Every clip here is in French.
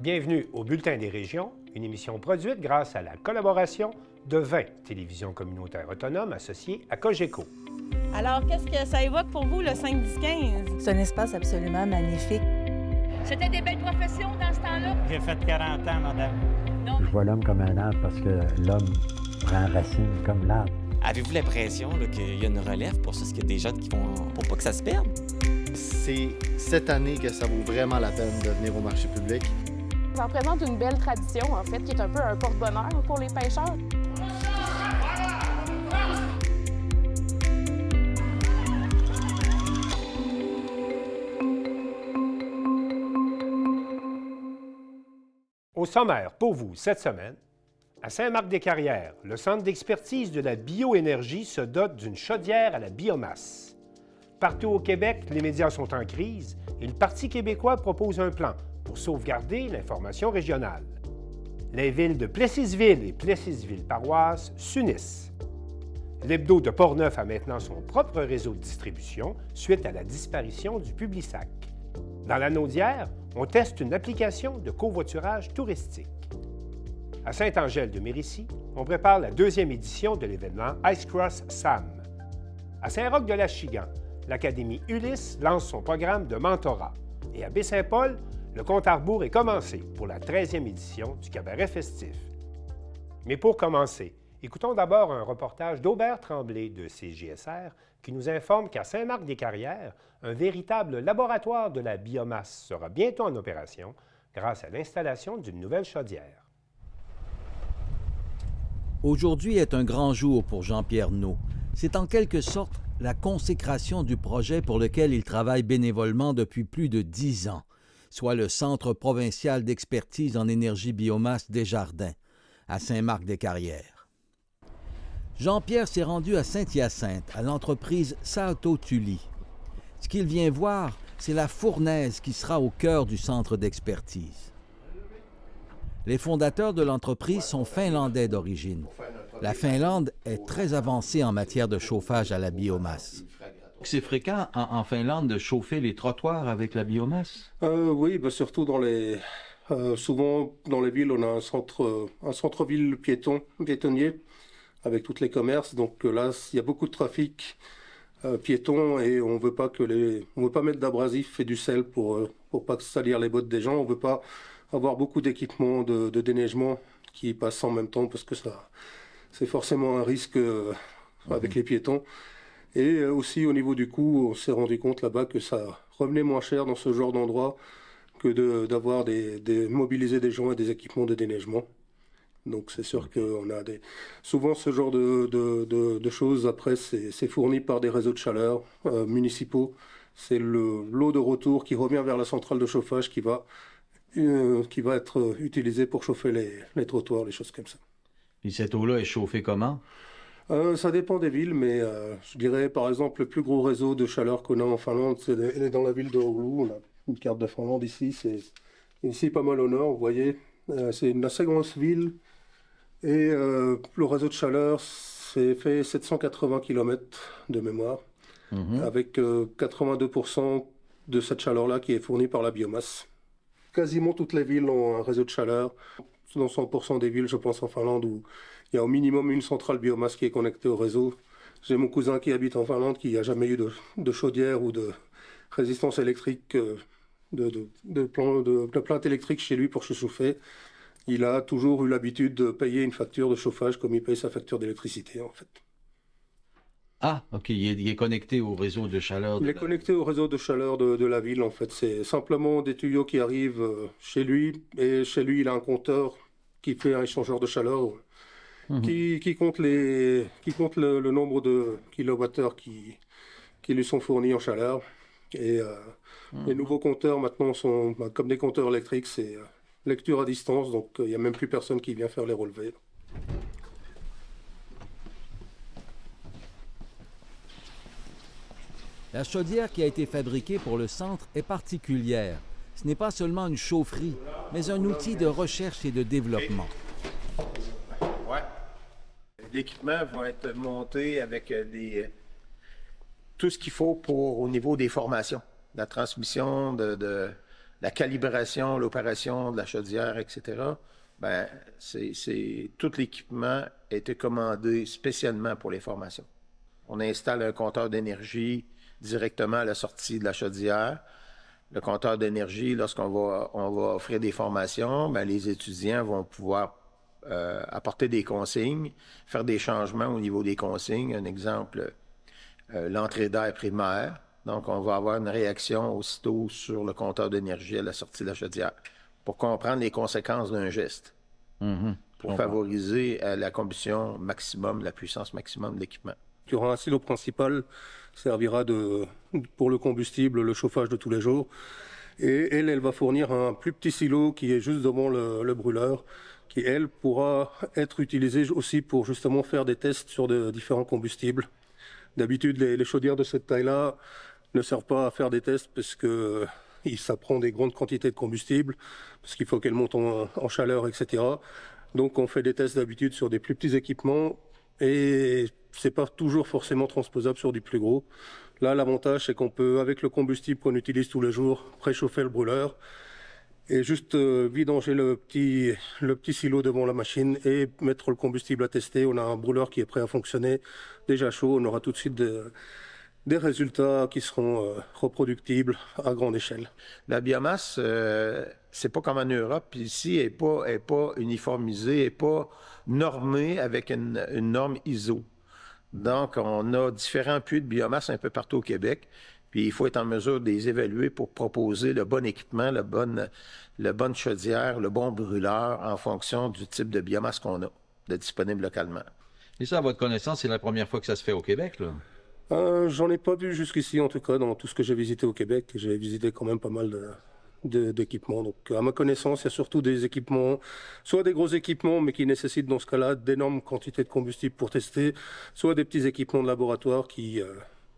Bienvenue au Bulletin des régions, une émission produite grâce à la collaboration de 20 télévisions communautaires autonomes associées à Cogeco. Alors, qu'est-ce que ça évoque pour vous, le 5-10-15? C'est un espace absolument magnifique. C'était des belles professions dans ce temps-là? J'ai fait 40 ans, madame. Non. Je vois l'homme comme un arbre parce que l'homme prend racine comme l'arbre. Avez-vous l'impression qu'il y a une relève pour ça? Est-ce qu'il y a des gens qui vont pour pas que ça se perde? C'est cette année que ça vaut vraiment la peine de venir au marché public. Ça représente une belle tradition, en fait, qui est un peu un porte-bonheur pour les pêcheurs. Au sommaire pour vous cette semaine, à Saint-Marc-des-Carrières, le Centre d'expertise de la bioénergie se dote d'une chaudière à la biomasse. Partout au Québec, les médias sont en crise et le Parti québécois propose un plan pour sauvegarder l'information régionale. Les villes de Plessisville et Plessisville-Paroisse s'unissent. L'hebdo de Portneuf a maintenant son propre réseau de distribution suite à la disparition du Publisac. Dans la Naudière, on teste une application de covoiturage touristique. À Saint-Angèle-de-Mérisy, on prépare la deuxième édition de l'événement Ice Cross Sam. À Saint-Roch-de-l'Achigan, l'Académie Ulysse lance son programme de mentorat. Et à Baie-Saint-Paul, le compte à rebours est commencé pour la 13e édition du cabaret festif. Mais pour commencer, écoutons d'abord un reportage d'Aubert Tremblay de CJSR qui nous informe qu'à Saint-Marc-des-Carrières, un véritable laboratoire de la biomasse sera bientôt en opération grâce à l'installation d'une nouvelle chaudière. Aujourd'hui est un grand jour pour Jean-Pierre Naud. C'est en quelque sorte la consécration du projet pour lequel il travaille bénévolement depuis plus de 10 ans, soit le Centre provincial d'expertise en énergie biomasse Desjardins, à Saint-Marc-des-Carrières. Jean-Pierre s'est rendu à Saint-Hyacinthe, à l'entreprise Salto Tully. Ce qu'il vient voir, c'est la fournaise qui sera au cœur du centre d'expertise. Les fondateurs de l'entreprise sont finlandais d'origine. La Finlande est très avancée en matière de chauffage à la biomasse. C'est fréquent en Finlande de chauffer les trottoirs avec la biomasse? Oui, surtout souvent dans les villes, on a un centre-ville piétonnier avec tous les commerces. Donc là, il y a beaucoup de trafic piéton et on veut pas mettre d'abrasif et du sel pour pas salir les bottes des gens. On veut pas avoir beaucoup d'équipements de déneigement qui passent en même temps parce que c'est forcément un risque avec les piétons. Et aussi au niveau du coût, on s'est rendu compte là-bas que ça revenait moins cher dans ce genre d'endroit que d'avoir mobiliser des gens et des équipements de déneigement. Donc c'est sûr qu'on a souvent ce genre de choses, après c'est fourni par des réseaux de chaleur municipaux. C'est l'eau de retour qui revient vers la centrale de chauffage qui va être utilisée pour chauffer les trottoirs, les choses comme ça. Et cette eau-là est chauffée comment? Ça dépend des villes, mais je dirais par exemple le plus gros réseau de chaleur qu'on a en Finlande, elle est dans la ville de Oulu. On a une carte de Finlande ici, c'est ici pas mal au nord, vous voyez. C'est une assez grosse ville et le réseau de chaleur fait 780 km de mémoire, avec 82% de cette chaleur-là qui est fournie par la biomasse. Quasiment toutes les villes ont un réseau de chaleur. Dans 100% des villes, je pense en Finlande, où il y a au minimum une centrale biomasse qui est connectée au réseau. J'ai mon cousin qui habite en Finlande qui n'a jamais eu de chaudière ou de résistance électrique, de plainte électrique chez lui pour se chauffer. Il a toujours eu l'habitude de payer une facture de chauffage comme il paye sa facture d'électricité, en fait. Ah, OK. Il est connecté au réseau de chaleur. Il est connecté au réseau de chaleur de la ville, en fait. C'est simplement des tuyaux qui arrivent chez lui. Et chez lui, il a un compteur qui fait un échangeur de chaleur qui compte le nombre de kilowattheures qui lui sont fournis en chaleur. Et les nouveaux compteurs, maintenant, sont comme des compteurs électriques. C'est lecture à distance, donc il n'y a même plus personne qui vient faire les relevés. La chaudière qui a été fabriquée pour le centre est particulière. Ce n'est pas seulement une chaufferie, mais un outil de recherche et de développement. Ouais. L'équipement va être monté avec tout ce qu'il faut au niveau des formations, la transmission la calibration, l'opération de la chaudière, etc., tout l'équipement a été commandé spécialement pour les formations. On installe un compteur d'énergie directement à la sortie de la chaudière. Le compteur d'énergie, lorsqu'on va offrir des formations, les étudiants vont pouvoir apporter des consignes, faire des changements au niveau des consignes. Un exemple, l'entrée d'air primaire. Donc, on va avoir une réaction aussitôt sur le compteur d'énergie à la sortie de la chaudière pour comprendre les conséquences d'un geste, pour favoriser la combustion maximum, la puissance maximum de l'équipement. Il y aura un silo principal qui servira pour le combustible, le chauffage de tous les jours. Et elle va fournir un plus petit silo qui est juste devant le brûleur, qui, elle, pourra être utilisé aussi pour justement faire des tests sur de différents combustibles. D'habitude, les chaudières de cette taille-là ne servent pas à faire des tests parce que ça prend des grandes quantités de combustible, parce qu'il faut qu'elles montent en chaleur, etc. Donc on fait des tests d'habitude sur des plus petits équipements et c'est pas toujours forcément transposable sur du plus gros. Là, l'avantage, c'est qu'on peut, avec le combustible qu'on utilise tous les jours, préchauffer le brûleur et juste vidanger le petit silo devant la machine et mettre le combustible à tester. On a un brûleur qui est prêt à fonctionner, déjà chaud. On aura tout de suite des résultats qui seront reproductibles à grande échelle. La biomasse, c'est pas comme en Europe, puis ici, elle est pas uniformisée, elle n'est pas normée avec une norme ISO. Donc, on a différents puits de biomasse un peu partout au Québec, puis il faut être en mesure de les évaluer pour proposer le bon équipement, la bonne chaudière, le bon brûleur en fonction du type de biomasse qu'on a, de disponible localement. Et ça, à votre connaissance, c'est la première fois que ça se fait au Québec, là? J'en ai pas vu jusqu'ici, en tout cas, dans tout ce que j'ai visité au Québec. J'ai visité quand même pas mal d'équipements. Donc, à ma connaissance, il y a surtout des équipements, soit des gros équipements, mais qui nécessitent dans ce cas-là d'énormes quantités de combustible pour tester, soit des petits équipements de laboratoire qui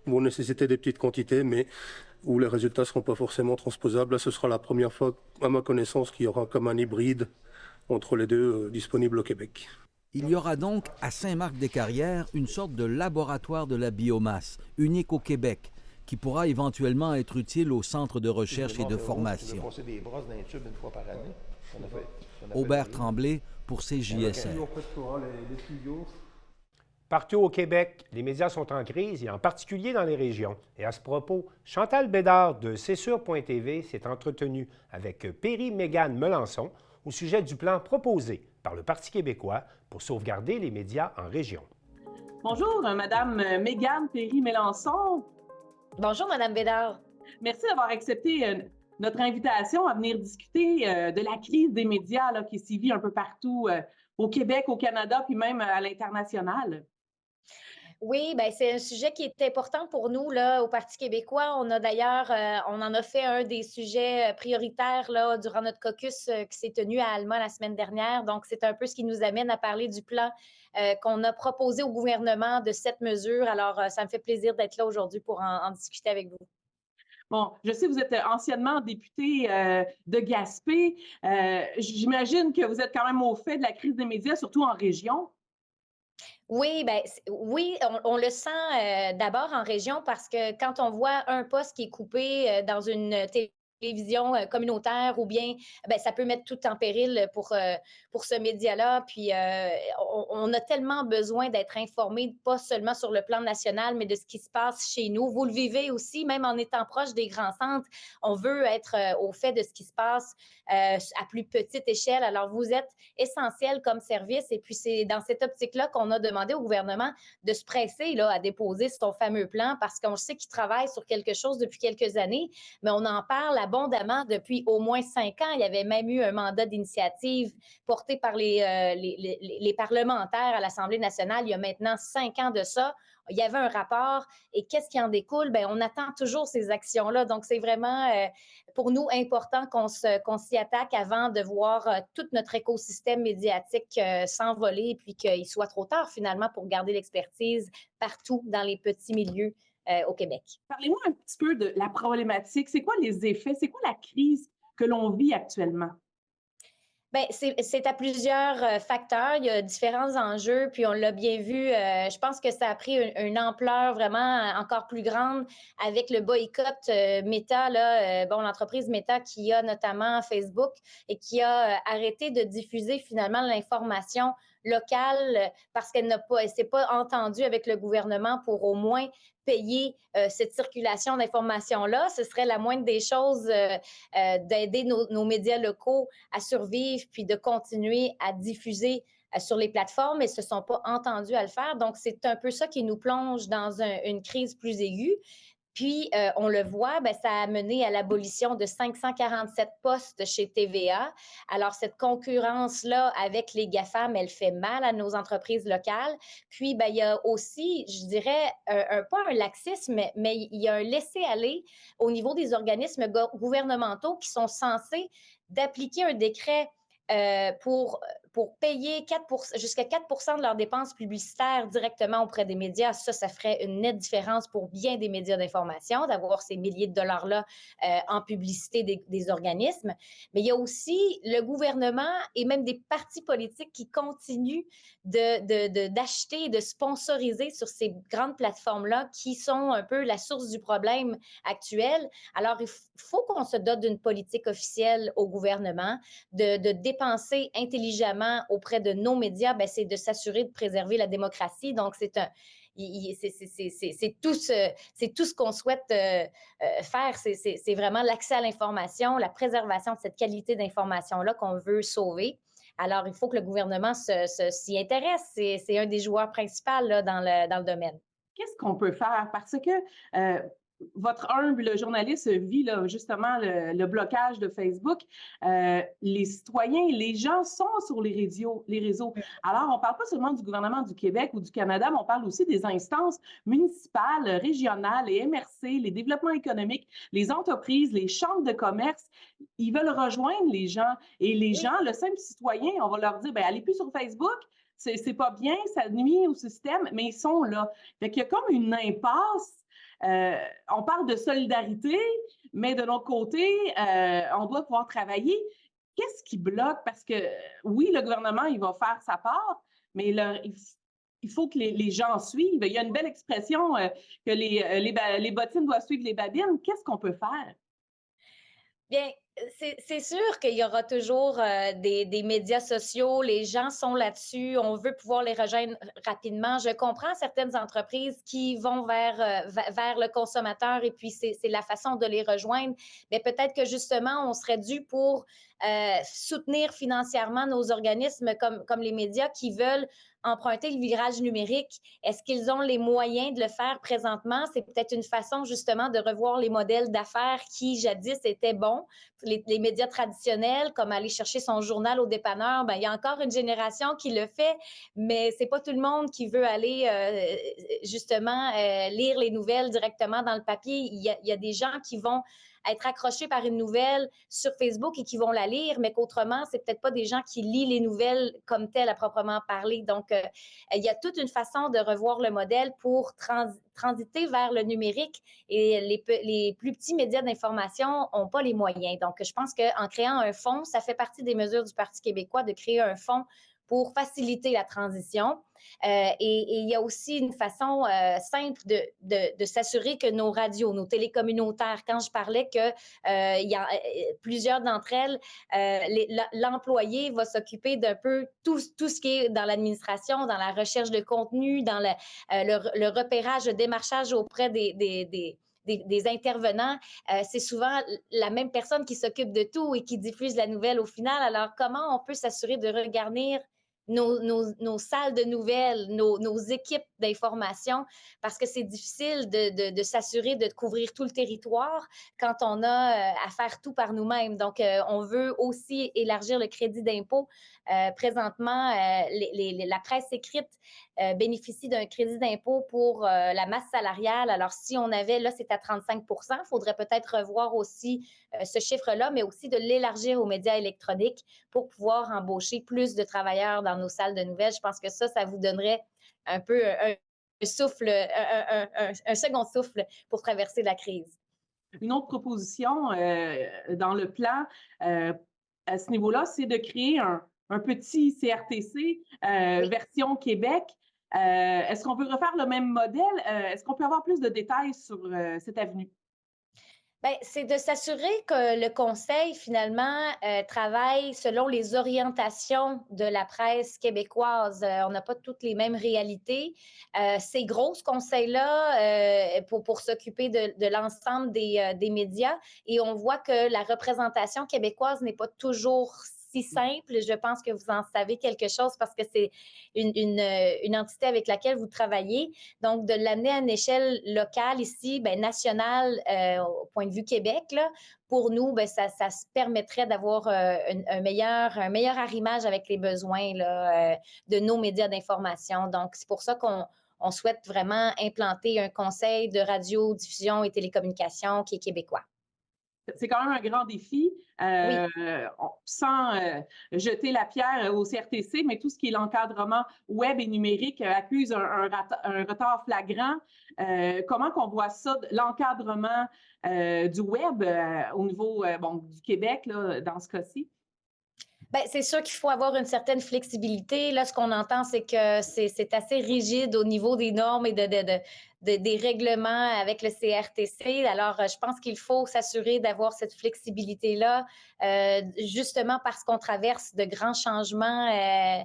vont nécessiter des petites quantités, mais où les résultats ne seront pas forcément transposables. Là, ce sera la première fois, à ma connaissance, qu'il y aura comme un hybride entre les deux disponibles au Québec. Il y aura donc à Saint-Marc-des-Carrières une sorte de laboratoire de la biomasse, unique au Québec, qui pourra éventuellement être utile au centre de recherche et de formation. Aubert Tremblay pour CJSR. Partout au Québec, les médias sont en crise, et en particulier dans les régions. Et à ce propos, Chantal Bédard de CSUR.TV s'est entretenue avec Péry-Mégane Melançon au sujet du plan proposé par le Parti québécois pour sauvegarder les médias en région. Bonjour, Madame Mégane Péry-Melançon. Bonjour, Madame Bédard. Merci d'avoir accepté notre invitation à venir discuter de la crise des médias là, qui sévit un peu partout au Québec, au Canada, puis même à l'international. Oui, bien, c'est un sujet qui est important pour nous là, au Parti québécois. On a d'ailleurs, on en a fait un des sujets prioritaires là, durant notre caucus qui s'est tenu à Alma la semaine dernière. Donc, c'est un peu ce qui nous amène à parler du plan qu'on a proposé au gouvernement de cette mesure. Alors, ça me fait plaisir d'être là aujourd'hui pour en discuter avec vous. Bon, je sais que vous êtes anciennement député de Gaspé. J'imagine que vous êtes quand même au fait de la crise des médias, surtout en région. Oui, ben, oui, on le sent d'abord en région parce que quand on voit un poste qui est coupé dans une télévision communautaire ou bien ben, ça peut mettre tout en péril pour ce média-là. Puis on a tellement besoin d'être informé, pas seulement sur le plan national, mais de ce qui se passe chez nous. Vous le vivez aussi, même en étant proche des grands centres, on veut être au fait de ce qui se passe à plus petite échelle. Alors, vous êtes essentiel comme service et puis c'est dans cette optique-là qu'on a demandé au gouvernement de se presser là, à déposer son fameux plan parce qu'on sait qu'il travaille sur quelque chose depuis quelques années, mais on en parle abondamment depuis au moins 5 ans. Il y avait même eu un mandat d'initiative porté par les parlementaires à l'Assemblée nationale il y a maintenant 5 ans de ça. Il y avait un rapport et qu'est-ce qui en découle? Bien, on attend toujours ces actions-là. Donc, c'est vraiment pour nous important qu'on s'y attaque avant de voir tout notre écosystème médiatique s'envoler et puis qu'il soit trop tard finalement pour garder l'expertise partout dans les petits milieux au Québec. Parlez-moi un petit peu de la problématique. C'est quoi les effets? C'est quoi la crise que l'on vit actuellement? Bien, c'est à plusieurs facteurs. Il y a différents enjeux, puis on l'a bien vu. Je pense que ça a pris une ampleur vraiment encore plus grande avec le boycott Meta, là, bon, l'entreprise Meta qui a notamment Facebook et qui a arrêté de diffuser finalement l'information locale parce qu'elle elle s'est pas entendue avec le gouvernement pour au moins payer cette circulation d'informations-là. Ce serait la moindre des choses d'aider nos médias locaux à survivre puis de continuer à diffuser sur les plateformes et ne se sont pas entendus à le faire. Donc, c'est un peu ça qui nous plonge dans une crise plus aiguë. Puis, on le voit, bien, ça a mené à l'abolition de 547 postes chez TVA. Alors, cette concurrence-là avec les GAFAM, elle fait mal à nos entreprises locales. Puis, bien, il y a aussi, je dirais, pas un laxisme, mais il y a un laisser-aller au niveau des organismes gouvernementaux qui sont censés d'appliquer un décret pour payer jusqu'à 4 de leurs dépenses publicitaires directement auprès des médias. Ça ferait une nette différence pour bien des médias d'information, d'avoir ces milliers de dollars-là en publicité des organismes. Mais il y a aussi le gouvernement et même des partis politiques qui continuent d'acheter et de sponsoriser sur ces grandes plateformes-là qui sont un peu la source du problème actuel. Alors, il faut qu'on se dote d'une politique officielle au gouvernement, de dépenser intelligemment auprès de nos médias, bien, c'est de s'assurer de préserver la démocratie. Donc, c'est tout ce qu'on souhaite faire. C'est vraiment l'accès à l'information, la préservation de cette qualité d'information-là qu'on veut sauver. Alors, il faut que le gouvernement s'y intéresse. C'est un des joueurs principaux là, dans le domaine. Qu'est-ce qu'on peut faire? Parce que votre humble journaliste vit là, justement le blocage de Facebook. Les citoyens, les gens sont sur les réseaux. Alors, on ne parle pas seulement du gouvernement du Québec ou du Canada, mais on parle aussi des instances municipales, régionales, les MRC, les développements économiques, les entreprises, les chambres de commerce. Ils veulent rejoindre les gens. Et les gens, le simple citoyen, on va leur dire, bien, allez plus sur Facebook. C'est pas bien, ça nuit au système, mais ils sont là. Fait qu'il y a comme une impasse. On parle de solidarité, mais de l'autre côté, on doit pouvoir travailler. Qu'est-ce qui bloque? Parce que oui, le gouvernement, il va faire sa part, mais il faut que les gens suivent. Il y a une belle expression que les bottines doivent suivre les babines. Qu'est-ce qu'on peut faire? Bien, c'est sûr qu'il y aura toujours des médias sociaux, les gens sont là-dessus, on veut pouvoir les rejoindre rapidement. Je comprends certaines entreprises qui vont vers le consommateur et puis c'est la façon de les rejoindre, mais peut-être que justement, on serait dû pour soutenir financièrement nos organismes comme les médias qui veulent emprunter le virage numérique. Est-ce qu'ils ont les moyens de le faire présentement? C'est peut-être une façon justement de revoir les modèles d'affaires qui jadis étaient bons. Les médias traditionnels, comme aller chercher son journal au dépanneur, bien, il y a encore une génération qui le fait, mais c'est pas tout le monde qui veut aller justement lire les nouvelles directement dans le papier. Il y a des gens qui vont être accrochés par une nouvelle sur Facebook et qui vont la lire, mais qu'autrement, c'est peut-être pas des gens qui lisent les nouvelles comme telles à proprement parler. Donc, il y a toute une façon de revoir le modèle pour transiter vers le numérique et les plus petits médias d'information n'ont pas les moyens. Donc, je pense qu'en créant un fonds, ça fait partie des mesures du Parti québécois de créer un fonds pour faciliter la transition. Et il y a aussi une façon simple de s'assurer que nos radios, nos télécommunautaires, quand je parlais que il y a plusieurs d'entre elles, l'employé va s'occuper d'un peu tout ce qui est dans l'administration, dans la recherche de contenu, dans le repérage, le démarchage auprès des intervenants, c'est souvent la même personne qui s'occupe de tout et qui diffuse la nouvelle au final. Alors, comment on peut s'assurer de regarnir nos salles de nouvelles, nos équipes d'information, parce que c'est difficile de s'assurer de couvrir tout le territoire quand on a à faire tout par nous-mêmes. Donc, on veut aussi élargir le crédit d'impôt. Présentement, la presse écrite bénéficie d'un crédit d'impôt pour la masse salariale. Alors, si on avait, là, c'est à 35 %, il faudrait peut-être revoir aussi ce chiffre-là, mais aussi de l'élargir aux médias électroniques pour pouvoir embaucher plus de travailleurs dans nos salles de nouvelles. Je pense que ça vous donnerait un peu un souffle, un second souffle pour traverser la crise. Une autre proposition dans le plan à ce niveau-là, c'est de créer un petit CRTC version Québec. Est-ce qu'on veut refaire le même modèle? Est-ce qu'on peut avoir plus de détails sur cette avenue? Bien, c'est de s'assurer que le conseil, finalement, travaille selon les orientations de la presse québécoise. On n'a pas toutes les mêmes réalités. C'est gros, ce conseil-là, pour s'occuper de l'ensemble des médias. Et on voit que la représentation québécoise n'est pas toujours si simple. Je pense que vous en savez quelque chose parce que c'est une entité avec laquelle vous travaillez. Donc, de l'amener à une échelle locale ici, bien, nationale, au point de vue Québec, là, pour nous, bien, ça se permettrait d'avoir un meilleur arrimage avec les besoins là, de nos médias d'information. Donc, c'est pour ça qu'on souhaite vraiment implanter un conseil de radiodiffusion et télécommunications qui est québécois. C'est quand même un grand défi, sans jeter la pierre au CRTC, mais tout ce qui est l'encadrement web et numérique accuse un retard flagrant. Comment qu'on voit ça, l'encadrement du web au niveau du Québec, là, dans ce cas-ci? Bien, c'est sûr qu'il faut avoir une certaine flexibilité. Là, ce qu'on entend, c'est que c'est assez rigide au niveau des normes et des règlements avec le CRTC. Alors, je pense qu'il faut s'assurer d'avoir cette flexibilité-là, justement parce qu'on traverse de grands changements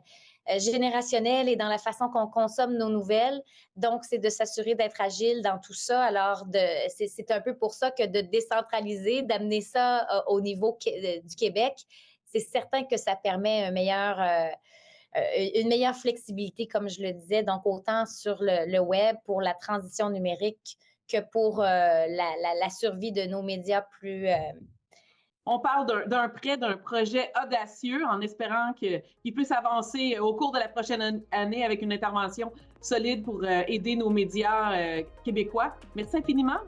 générationnels et dans la façon qu'on consomme nos nouvelles. Donc, c'est de s'assurer d'être agile dans tout ça. Alors, c'est un peu pour ça que de décentraliser, d'amener ça au niveau du Québec, c'est certain que ça permet une meilleure flexibilité, comme je le disais, donc autant sur le web pour la transition numérique que pour la survie de nos médias plus... On parle d'un projet audacieux en espérant qu'il puisse avancer au cours de la prochaine année avec une intervention solide pour aider nos médias québécois. Merci infiniment.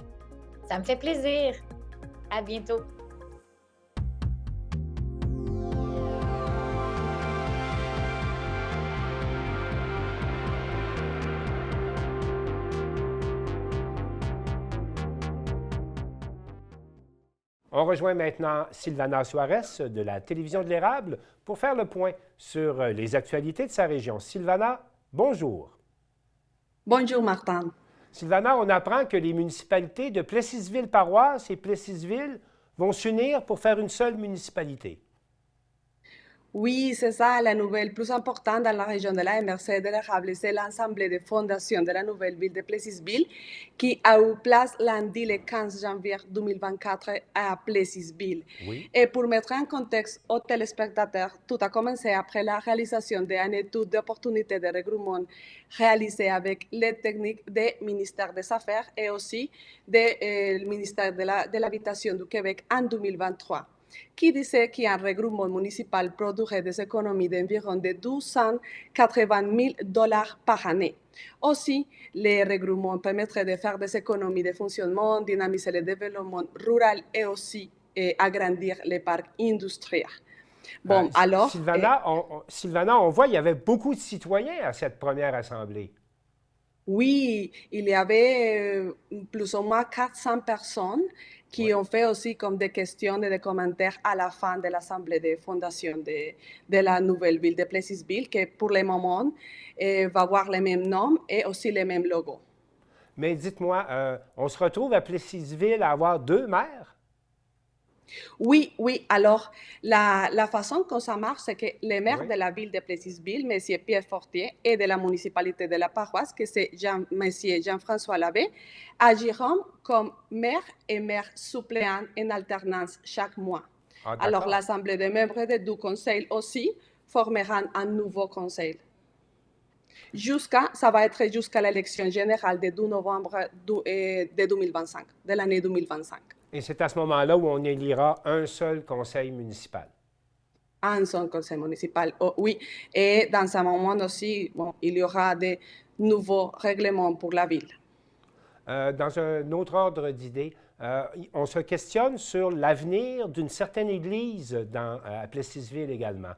Ça me fait plaisir. À bientôt. On rejoint maintenant Sylvana Suarez de la Télévision de l'Érable pour faire le point sur les actualités de sa région. Sylvana, bonjour. Bonjour, Martin. Sylvana, on apprend que les municipalités de Plessisville-Paroisse et Plessisville vont s'unir pour faire une seule municipalité. Oui, c'est ça, la nouvelle plus importante dans la région de la MRC de l'Érable, c'est l'Assemblée de fondation de la nouvelle ville de Plessisville qui a eu place lundi le 15 janvier 2024 à Plessisville. Oui. Et pour mettre en contexte aux téléspectateurs, tout a commencé après la réalisation d'une étude d'opportunité de regroupement réalisée avec les techniques du ministère des Affaires et aussi du ministère de l'Habitation du Québec en 2023. Qui disait qu'un regroupement municipal produirait des économies d'environ de $280 000 par année. Aussi, les regroupements permettraient de faire des économies de fonctionnement, dynamiser le développement rural et aussi agrandir les parcs industriels. Bon, alors... Sylvana, on voit qu'il y avait beaucoup de citoyens à cette première assemblée. Oui, il y avait plus ou moins 400 personnes qui ont fait aussi comme des questions et des commentaires à la fin de l'Assemblée de fondation de la nouvelle ville de Plessisville, qui pour le moment va avoir les mêmes noms et aussi les mêmes logos. Mais dites-moi, on se retrouve à Plessisville à avoir 2 maires? Oui. Alors, la façon que ça marche, c'est que le maire de la ville de Plessisville, M. Pierre Fortier, et de la municipalité de la paroisse, que c'est M. Jean-François Labbé, agiront comme maire et maire suppléant en alternance chaque mois. Alors, l'Assemblée des membres des 2 conseils aussi formeront un nouveau conseil. Ça va être jusqu'à l'élection générale de 2 novembre de 2025, de l'année 2025. Et c'est à ce moment-là où on élira un seul conseil municipal. Un seul conseil municipal, oui. Et dans ce moment aussi, il y aura de nouveaux règlements pour la ville. Dans un autre ordre d'idées, on se questionne sur l'avenir d'une certaine église à Plessisville également.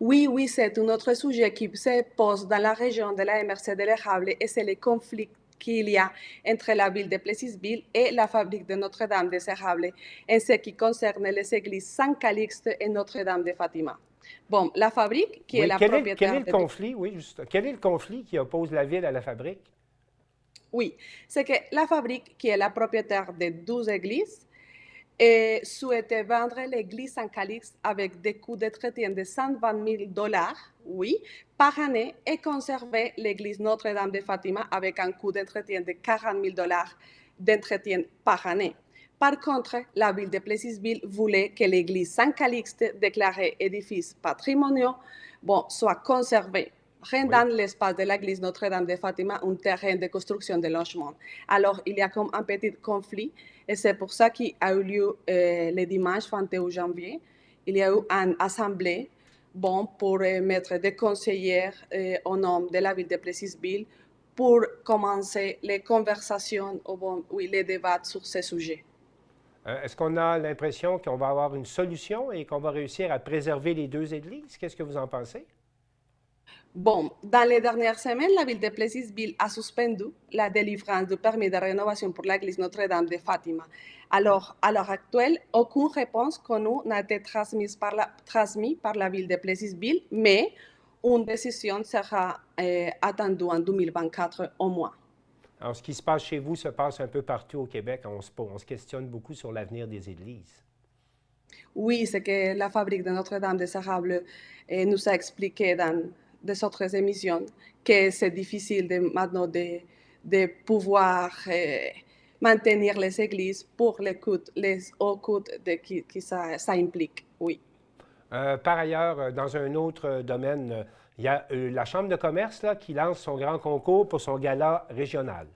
Oui, c'est un autre sujet qui se pose dans la région de la MRC de l'Érable et c'est le conflit qu'il y a entre la ville de Plessisville et la fabrique de Notre-Dame des Érables en ce qui concerne les églises Saint-Calixte et Notre-Dame de Fatima. Bon, la fabrique qui est la propriétaire... Quel est le conflit, quel est le conflit qui oppose la ville à la fabrique? Oui, c'est que la fabrique qui est la propriétaire de 12 églises souhaitait vendre l'église Saint-Calixte avec des coûts d'entretien de $120 000, oui, par année et conserver l'église Notre-Dame de Fatima avec un coût d'entretien de $40 000 d'entretien par année. Par contre, la ville de Plessisville voulait que l'église Saint-Calixte, déclarée édifice patrimonial, soit conservée, rendant l'espace de l'église Notre-Dame de Fatima un terrain de construction de logements. Alors, il y a comme un petit conflit et c'est pour ça qu'il a eu lieu le dimanche 21 janvier. Il y a eu une assemblée pour mettre des conseillers au nom de la ville de Plessisville pour commencer les conversations, les débats sur ce sujet. Est-ce qu'on a l'impression qu'on va avoir une solution et qu'on va réussir à préserver les deux églises? Qu'est-ce que vous en pensez? Bon, dans les dernières semaines, la ville de Plessisville a suspendu la délivrance du permis de rénovation pour l'église Notre-Dame de Fatima. Alors, à l'heure actuelle, aucune réponse connue n'a été transmise par la ville de Plessisville, mais une décision sera attendue en 2024 au moins. Alors, ce qui se passe chez vous se passe un peu partout au Québec. On se questionne beaucoup sur l'avenir des églises. Oui, c'est que la fabrique de Notre-Dame des Érables nous a expliqué dans des autres émissions que c'est difficile maintenant de pouvoir maintenir les églises pour les hauts coûts que ça implique, oui. Par ailleurs, dans un autre domaine, il y a la Chambre de commerce qui lance son grand concours pour son gala régional.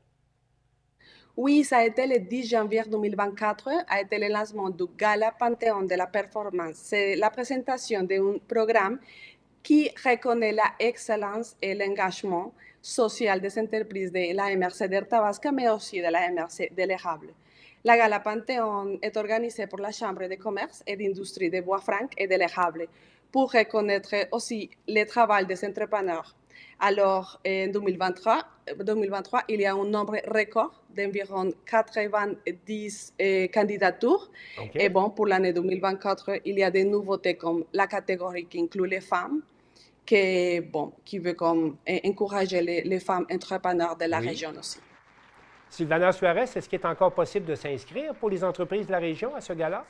Oui, ça a été le 10 janvier 2024, a été le lancement du Gala Panthéon de la Performance. C'est la présentation d'un programme qui reconnaît l'excellence et l'engagement social des entreprises de la MRC d'Arthabasca, mais aussi de la MRC de l'Érable. La Gala Panthéon est organisée pour la Chambre de commerce et d'industrie de Bois-Franc et de l'Érable pour reconnaître aussi le travail des entrepreneurs. Alors, en 2023, il y a un nombre record d'environ 90 candidatures. Okay. Et pour l'année 2024, il y a des nouveautés comme la catégorie qui inclut les femmes, qui veut encourager les femmes entrepreneurs de la région aussi. Sylvana Suarez, est-ce qu'il est encore possible de s'inscrire pour les entreprises de la région à ce gala?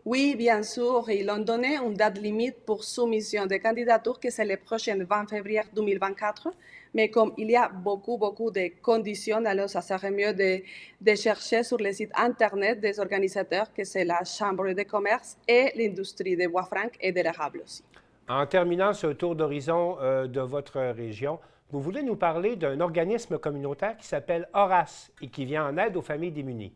Oui, bien sûr. Ils ont donné une date limite pour soumission des candidatures, que c'est le prochain 20 février 2024. Mais comme il y a beaucoup de conditions, alors ça serait mieux de chercher sur le site Internet des organisateurs, que c'est la Chambre de commerce et l'industrie de Bois-Franc et de l'Érable aussi. En terminant ce tour d'horizon de votre région, vous voulez nous parler d'un organisme communautaire qui s'appelle Horace et qui vient en aide aux familles démunies.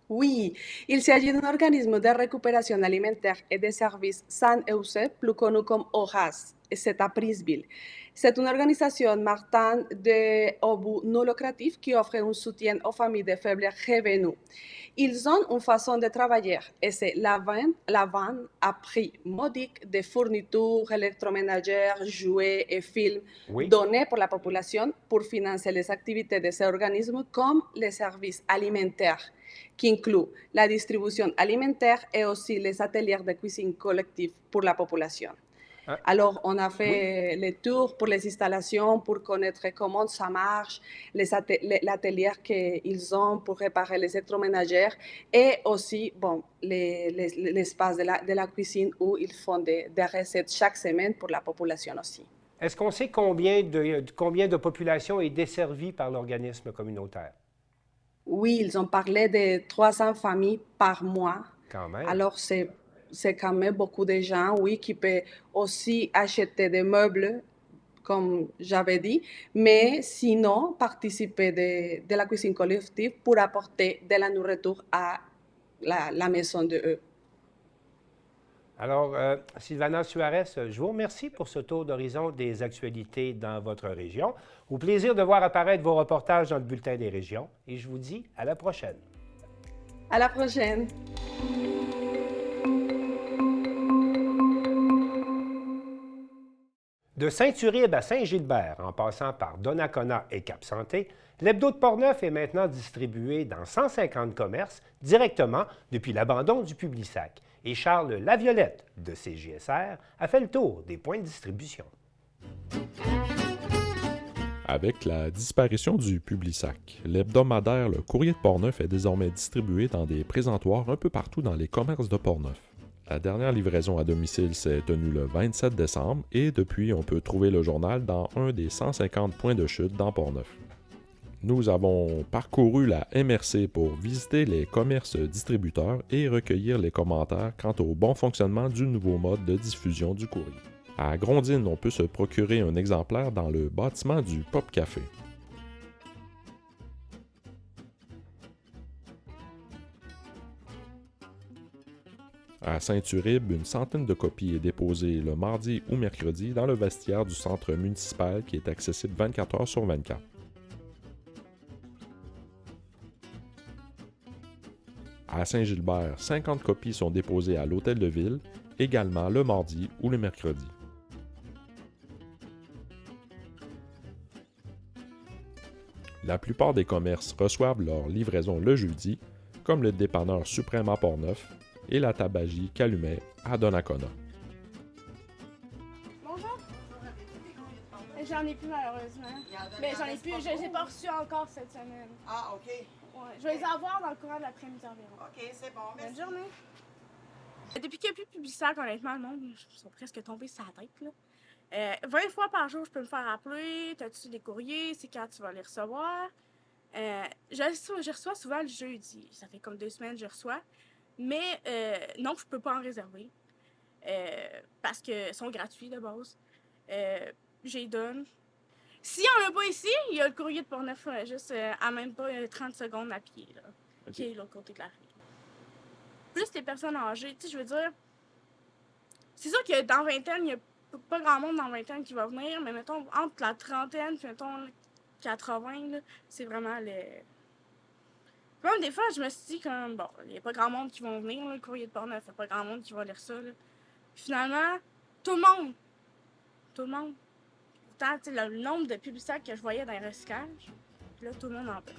Oui, il s'agit d'un organisme de récupération alimentaire et de services sains et usés, plus connu comme Horace, et c'est à Prisville. C'est une organisation marchande au but non lucratif qui offre un soutien aux familles de faibles revenus. Ils ont une façon de travailler et c'est la vente à prix modique de fournitures électroménagères, jouets et films donnés pour la population pour financer les activités de ces organismes comme les services alimentaires qui incluent la distribution alimentaire et aussi les ateliers de cuisine collective pour la population. Alors, on a fait les tours pour les installations, pour connaître comment ça marche, l'atelier qu'ils ont pour réparer les électroménagères et aussi l'espace de la cuisine où ils font des recettes chaque semaine pour la population aussi. Est-ce qu'on sait combien de population est desservie par l'organisme communautaire? Oui, ils ont parlé de 300 familles par mois. Quand même. Alors, c'est quand même beaucoup de gens, oui, qui peuvent aussi acheter des meubles, comme j'avais dit, mais sinon participer de la cuisine collective pour apporter de la nourriture à la maison de eux. Alors, Sylvana Suarez, je vous remercie pour ce tour d'horizon des actualités dans votre région. Au plaisir de voir apparaître vos reportages dans le Bulletin des régions et je vous dis à la prochaine. À la prochaine. De Saint-Uribe à Saint-Gilbert, en passant par Donnacona et Cap-Santé, l'hebdo de Portneuf est maintenant distribué dans 150 commerces directement depuis l'abandon du Publisac. Et Charles Laviolette de CJSR a fait le tour des points de distribution. Avec la disparition du Publisac, l'hebdomadaire Le Courrier de Portneuf est désormais distribué dans des présentoirs un peu partout dans les commerces de Portneuf. La dernière livraison à domicile s'est tenue le 27 décembre et depuis, on peut trouver le journal dans un des 150 points de chute dans Portneuf. Nous avons parcouru la MRC pour visiter les commerces distributeurs et recueillir les commentaires quant au bon fonctionnement du nouveau mode de diffusion du courrier. À Grondines, on peut se procurer un exemplaire dans le bâtiment du Pop Café. À Saint-Uribe, une centaine de copies est déposée le mardi ou mercredi dans le vestiaire du centre municipal qui est accessible 24 heures sur 24. À Saint-Gilbert, 50 copies sont déposées à l'Hôtel de Ville, également le mardi ou le mercredi. La plupart des commerces reçoivent leur livraison le jeudi, comme le dépanneur Suprême à Portneuf et la tabagie Calumet à Donnacona. Bonjour. J'en ai plus malheureusement. Mais j'en ai plus, je les ai pas reçus encore cette semaine. Ah, OK. Ouais, je vais les avoir dans le courant de l'après-midi environ. OK, c'est bon. Bonne journée. Depuis qu'il n'y a plus de Publisac, honnêtement, le monde, ils sont presque tombés sur la tête, là. 20 fois par jour, je peux me faire appeler. T'as-tu des courriers? C'est quand tu vas les recevoir? Je reçois souvent le jeudi. Ça fait comme 2 semaines que je reçois. Mais non, je peux pas en réserver. Parce qu'ils sont gratuits de base. J'y donne. S'il n'y en a pas ici, il y a le courrier de Portneuf, juste à même pas 30 secondes à pied, là, qui est de l'autre côté de la rue. Plus les personnes âgées, tu sais, je veux dire, c'est sûr que dans vingtaine, il n'y a pas grand monde dans vingtaine qui va venir, mais mettons, entre la trentaine et mettons 80, là, c'est vraiment le... Même des fois, je me suis dit, comme, bon, il n'y a pas grand monde qui vont venir, là, le courrier de Portneuf, il n'y a pas grand monde qui va lire ça, là. Puis finalement, tout le monde. Pourtant, tu sais, le nombre de Publisac que je voyais dans les recyclages, là, tout le monde en parle.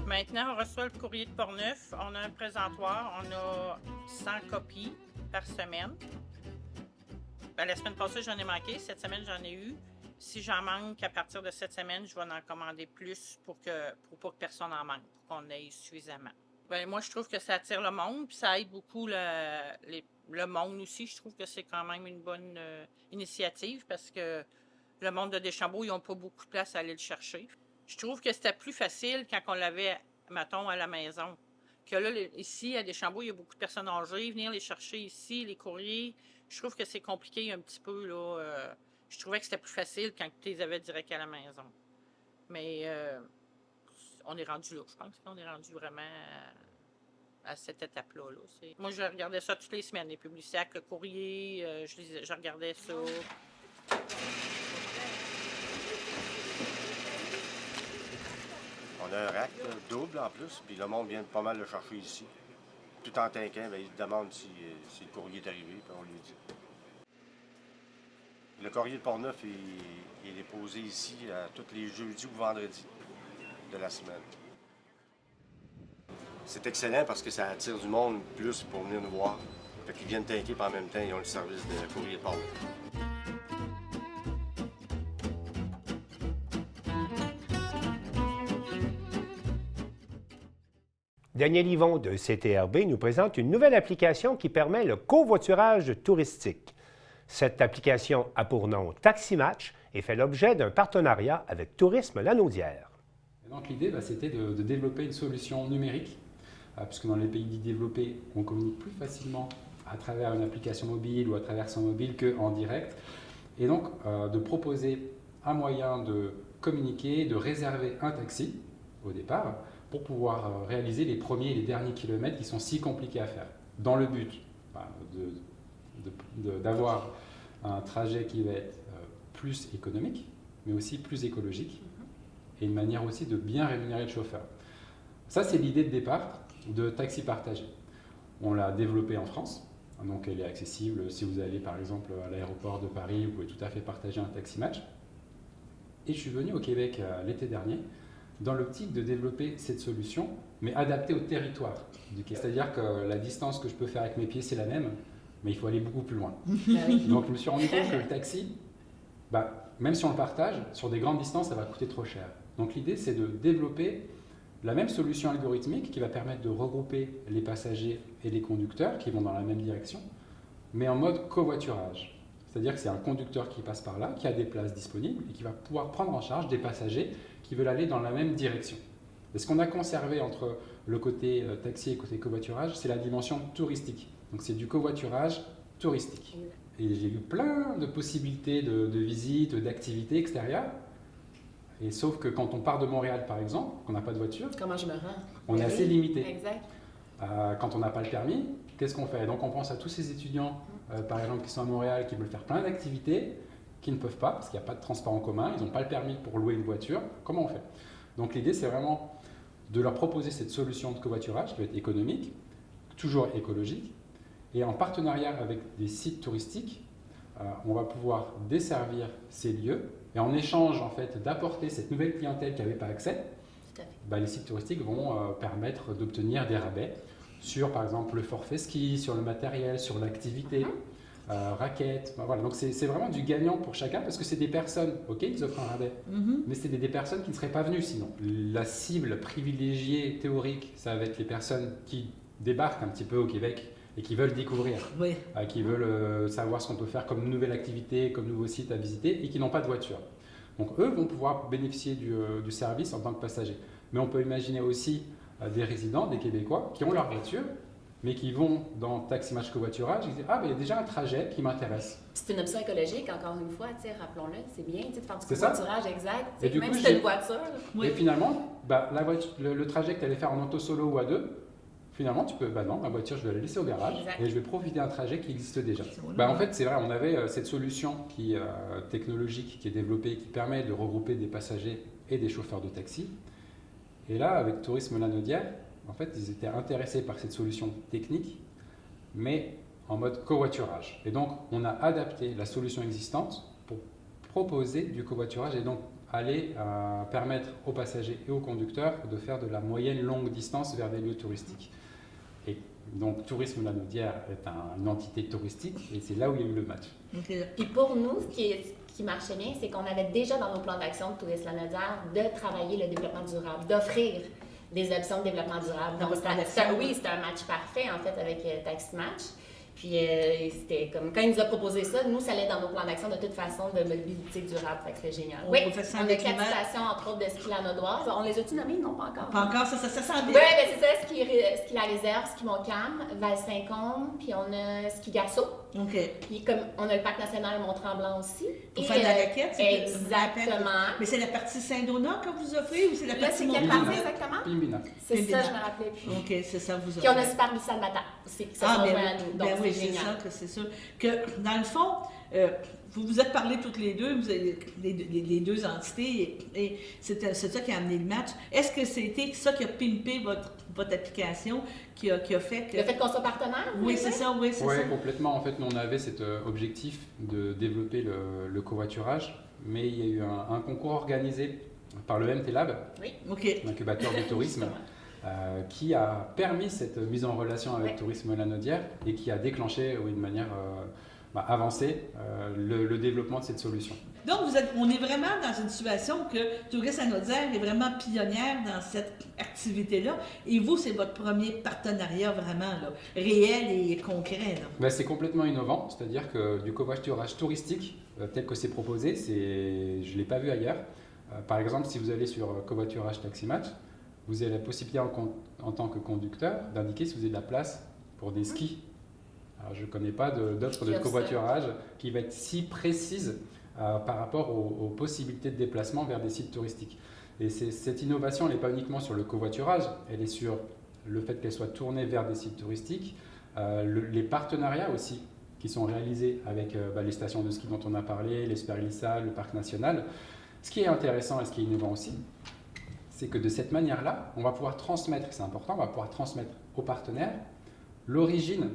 Maintenant, on reçoit le courrier de Portneuf. On a un présentoir. On a 100 copies par semaine. Ben, la semaine passée, j'en ai manqué. Cette semaine, j'en ai eu. Si j'en manque, à partir de cette semaine, je vais en commander plus pour pas que personne en manque, pour qu'on ait suffisamment. Ben, moi, je trouve que ça attire le monde, puis ça aide beaucoup le monde aussi. Je trouve que c'est quand même une bonne initiative parce que le monde de Deschambault, ils n'ont pas beaucoup de place à aller le chercher. Je trouve que c'était plus facile quand on l'avait, mettons, à la maison. Que là, ici, à Deschambault, il y a beaucoup de personnes âgées. Venir les chercher ici, les courriers, je trouve que c'est compliqué un petit peu, là. Je trouvais que c'était plus facile quand tu les avais direct à la maison. Mais on est rendu là. Je pense qu'on est rendu vraiment à cette étape-là. Là. Moi, je regardais ça toutes les semaines, les Publisac, le courrier, je regardais ça. On a un rack double en plus, puis le monde vient pas mal le chercher ici. Tout en tinquant, il demande si le courrier est arrivé, puis on lui dit. Le courrier de Portneuf est déposé ici tous les jeudis ou vendredis de la semaine. C'est excellent parce que ça attire du monde plus pour venir nous voir. Fait qu'ils viennent tinquer, puis en même temps, ils ont le service de courrier de Portneuf. Daniel Yvon de CTRB nous présente une nouvelle application qui permet le covoiturage touristique. Cette application a pour nom Taximatch et fait l'objet d'un partenariat avec Tourisme Lanaudière. Donc l'idée, c'était de développer une solution numérique, puisque dans les pays dits développés, on communique plus facilement à travers une application mobile ou à travers son mobile qu'en direct. Et donc de proposer un moyen de communiquer, de réserver un taxi au départ, pour pouvoir réaliser les premiers et les derniers kilomètres qui sont si compliqués à faire, dans le but d'avoir un trajet qui va être plus économique, mais aussi plus écologique, et une manière aussi de bien rémunérer le chauffeur. Ça, c'est l'idée de départ de Taxi Partagé. On l'a développé en France, Donc elle est accessible. Si vous allez par exemple à l'aéroport de Paris, vous pouvez tout à fait partager un taxi match. Et je suis venu au Québec l'été dernier dans l'optique de développer cette solution, mais adaptée au territoire du Québec. C'est-à-dire que la distance que je peux faire avec mes pieds, c'est la même, mais il faut aller beaucoup plus loin. Donc je me suis rendu compte que le taxi, même si on le partage, sur des grandes distances, ça va coûter trop cher. Donc l'idée, c'est de développer la même solution algorithmique qui va permettre de regrouper les passagers et les conducteurs qui vont dans la même direction, mais en mode covoiturage. C'est-à-dire que c'est un conducteur qui passe par là, qui a des places disponibles et qui va pouvoir prendre en charge des passagers qui veulent aller dans la même direction. Et ce qu'on a conservé entre le côté taxi et le côté covoiturage, c'est la dimension touristique. Donc c'est du covoiturage touristique. Et j'ai eu plein de possibilités de visites, d'activités extérieures. Et sauf que quand on part de Montréal, par exemple, qu'on n'a pas de voiture, comment je me rends? On est assez limité. Exact. Quand on n'a pas le permis, qu'est-ce qu'on fait? Donc on pense à tous ces étudiants, par exemple, qui sont à Montréal, qui veulent faire plein d'activités, qui ne peuvent pas, parce qu'il n'y a pas de transport en commun, ils n'ont pas le permis pour louer une voiture. Comment on fait? Donc l'idée, c'est vraiment de leur proposer cette solution de covoiturage qui va être économique, toujours écologique, et en partenariat avec des sites touristiques, on va pouvoir desservir ces lieux, et en échange en fait, d'apporter cette nouvelle clientèle qui n'avait pas accès, les sites touristiques vont permettre d'obtenir des rabais sur par exemple le forfait ski, sur le matériel, sur l'activité, raquettes. Voilà. Donc c'est vraiment du gagnant pour chacun parce que c'est des personnes, ok, ils offrent un rabais, mais c'est des personnes qui ne seraient pas venues sinon. La cible privilégiée théorique, ça va être les personnes qui débarquent un petit peu au Québec et qui veulent découvrir, qui veulent savoir ce qu'on peut faire comme nouvelle activité, comme nouveau site à visiter et qui n'ont pas de voiture. Donc eux vont pouvoir bénéficier du service en tant que passagers. Mais on peut imaginer aussi des résidents, des Québécois, qui ont leur voiture, mais qui vont dans Taxi Match Covoiturage et disent « Ah, il y a déjà un trajet qui m'intéresse. » C'est une option écologique, encore une fois, rappelons-le, c'est bien de faire du C'est ça. covoiturage exact. Et du même coup, si tu as une voiture. Et finalement, le trajet que tu allais faire en auto solo ou à deux, finalement, tu peux, non, ma voiture, je vais la laisser au garage et je vais profiter d'un trajet qui existe déjà. En fait, c'est vrai, on avait cette solution technologique qui est développée, qui permet de regrouper des passagers et des chauffeurs de taxi. Et là, avec Tourisme Lanaudière, en fait, ils étaient intéressés par cette solution technique, mais en mode covoiturage. Et donc, on a adapté la solution existante pour proposer du covoiturage et donc aller permettre aux passagers et aux conducteurs de faire de la moyenne longue distance vers des lieux touristiques. Et donc, Tourisme Lanaudière est une entité touristique et c'est là où il y a eu le match. Et pour nous, ce qui marchait bien, c'est qu'on avait déjà dans nos plans d'action de Tourisme Lanaudière de travailler le développement durable, d'offrir des options de développement durable. Donc, c'était un match parfait, en fait, avec Taxi Match. Puis, c'était comme, quand il nous a proposé ça, nous, ça allait dans nos plans d'action de toute façon de mobilité durable. Fait que c'était génial. Oui, on a 4 stations, entre autres, de ski lanaudoise. On les a-tu nommées? Non, pas encore. Pas encore, ça sent bien. Oui, ben c'est ça, ski la réserve, ski Montcalm, Val-Saint-Côme, puis on a ski Garceau. OK. Puis comme on a le parc national Mont-Tremblant aussi. Pour faire de la raquette, c'est exactement. Mais c'est la partie Saint-Donat que vous offrez ou c'est la partie Là, c'est quelle partie exactement? Pimbina. C'est ça, je me rappelais plus. OK, c'est ça, vous offrez. Puis on a Super Glissade Matin aussi, ça se rejoint à nous. Donc oui, c'est ça, que c'est sûr. Que dans le fond, vous vous êtes parlé toutes les deux, vous avez les deux entités, et c'est ça qui a amené le match. Est-ce que c'était ça qui a pimpé votre application, qui a fait que... Le fait qu'on soit partenaire? Oui, c'est ça, oui, c'est ça. Oui, complètement. En fait, nous, on avait cet objectif de développer le covoiturage, mais il y a eu un concours organisé par le MT Lab, l'incubateur du tourisme, qui a permis cette mise en relation avec Tourisme Lanaudière et qui a déclenché de manière avancée le développement de cette solution. Donc, on est vraiment dans une situation que Tourisme Lanaudière est vraiment pionnière dans cette activité-là. Et vous, c'est votre premier partenariat vraiment réel et concret. C'est complètement innovant, c'est-à-dire que du covoiturage touristique, tel que c'est proposé, je ne l'ai pas vu ailleurs. Par exemple, si vous allez sur Covoiturage Taxi Match, vous avez la possibilité en tant que conducteur d'indiquer si vous avez de la place pour des skis. Alors, je ne connais pas d'offre de covoiturage qui va être si précise par rapport aux possibilités de déplacement vers des sites touristiques. Et cette innovation, elle n'est pas uniquement sur le covoiturage, elle est sur le fait qu'elle soit tournée vers des sites touristiques, les partenariats aussi qui sont réalisés avec les stations de ski dont on a parlé, les Super Glissades, le parc national. Ce qui est intéressant et ce qui est innovant aussi, c'est que de cette manière-là, on va pouvoir transmettre, c'est important, on va pouvoir transmettre aux partenaires l'origine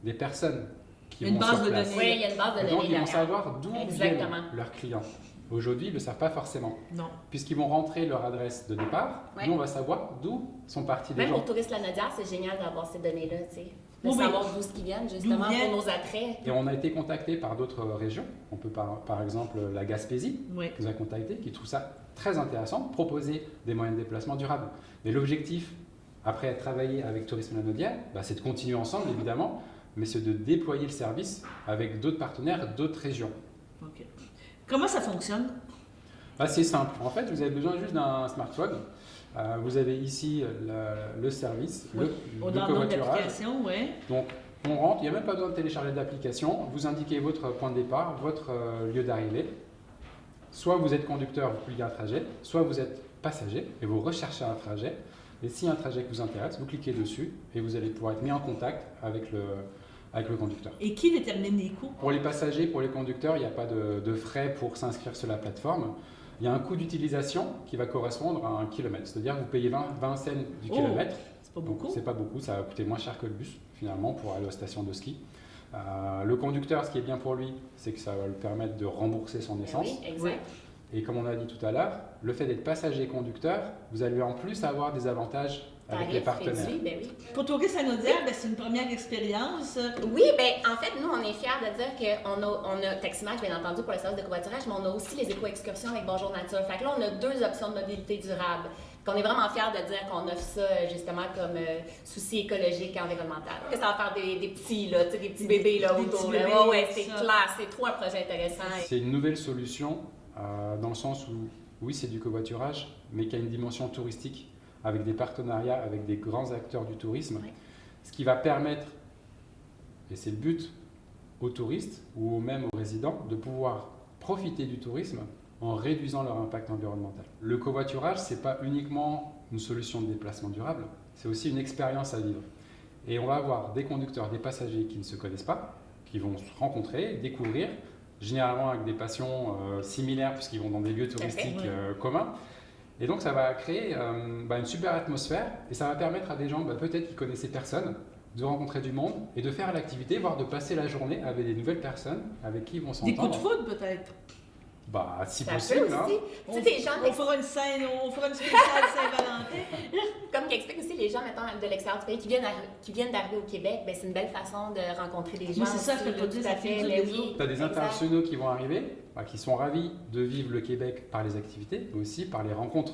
des personnes qui Une vont base sur de place. données. Oui, il y a une base de données Donc, ils vont derrière. savoir d'où viennent Exactement. leurs clients. Aujourd'hui, ils ne le savent pas forcément. Non. Puisqu'ils vont rentrer leur adresse de départ, Ouais. nous, on va savoir d'où sont partis les Même gens. pour Tourisme Lanaudière, c'est génial d'avoir ces données-là, tu sais. De Oui, oui. savoir d'où ce qu'ils viennent, justement, D'où viennent. pour nos attraits. Et on a été contacté par d'autres régions. On peut par exemple la Gaspésie Oui. qui nous a contacté, qui trouve ça très intéressant, proposer des moyens de déplacement durables. Mais l'objectif, après travailler avec Tourisme Lanaudière, c'est de continuer ensemble évidemment, mais c'est de déployer le service avec d'autres partenaires, d'autres régions. OK. Comment ça fonctionne? C'est simple. En fait, vous avez besoin juste d'un smartphone. Vous avez ici le service, le On de download covoiturage. l'application, oui. Donc, on rentre, il n'y a même pas besoin de télécharger d'application. Vous indiquez votre point de départ, votre lieu d'arrivée. Soit vous êtes conducteur, vous cliquez un trajet, soit vous êtes passager et vous recherchez un trajet. Et si un trajet qui vous intéresse, vous cliquez dessus et vous allez pouvoir être mis en contact avec le conducteur. Et qui détermine les coûts? Pour les passagers, pour les conducteurs, il n'y a pas de frais pour s'inscrire sur la plateforme. Il y a un coût d'utilisation qui va correspondre à 1 km. C'est-à-dire que vous payez 20 cents du kilomètre. C'est pas beaucoup. C'est pas beaucoup, ça va coûter moins cher que le bus finalement pour aller aux stations de ski. Le conducteur, ce qui est bien pour lui, c'est que ça va lui permettre de rembourser son essence. Oui, exact. Et comme on a dit tout à l'heure, le fait d'être passager et conducteur, vous allez en plus avoir des avantages avec les partenaires. Réduit, ben oui. Pour Tourisme Lanaudière, c'est une première expérience. Oui, bien, en fait, nous, on est fiers de dire qu'on a Taximatch, bien entendu, pour le service de covoiturage, mais on a aussi les éco-excursions avec Bonjour Nature. Fait que là, on a 2 options de mobilité durable. On est vraiment fiers de dire qu'on offre ça, justement, comme souci écologique et environnemental. Que ça va faire des petits, là, tu sais, des petits bébés, là, autour. bébés, Ouais, c'est ça. clair, c'est trop un projet intéressant. C'est une nouvelle solution dans le sens où, oui, c'est du covoiturage, mais qui a une dimension touristique avec des partenariats avec des grands acteurs du tourisme, ce qui va permettre, et c'est le but, aux touristes ou même aux résidents de pouvoir profiter du tourisme en réduisant leur impact environnemental. Le covoiturage, ce n'est pas uniquement une solution de déplacement durable, c'est aussi une expérience à vivre. Et on va avoir des conducteurs, des passagers qui ne se connaissent pas, qui vont se rencontrer, découvrir, généralement avec des passions similaires puisqu'ils vont dans des lieux touristiques communs. Et donc ça va créer une super atmosphère et ça va permettre à des gens peut-être qui connaissaient personne de rencontrer du monde et de faire l'activité, voire de passer la journée avec des nouvelles personnes avec qui ils vont s'entendre. Des coups de foudre peut-être. Si Ça possible. peut Hein. aussi. Tu sais, des gens... On fera une scène, on fera une spéciale Saint-Valentin. Comme qu'explique aussi les gens, mettons, de l'extérieur du pays qui viennent d'arriver au Québec, c'est une belle façon de rencontrer des gens. Oui, c'est ça, aussi, je peux tout dire, à ça fait fait. du Mais réseau. oui, Tu as des exact. internationaux qui vont arriver, qui sont ravis de vivre le Québec par les activités, mais aussi par les rencontres.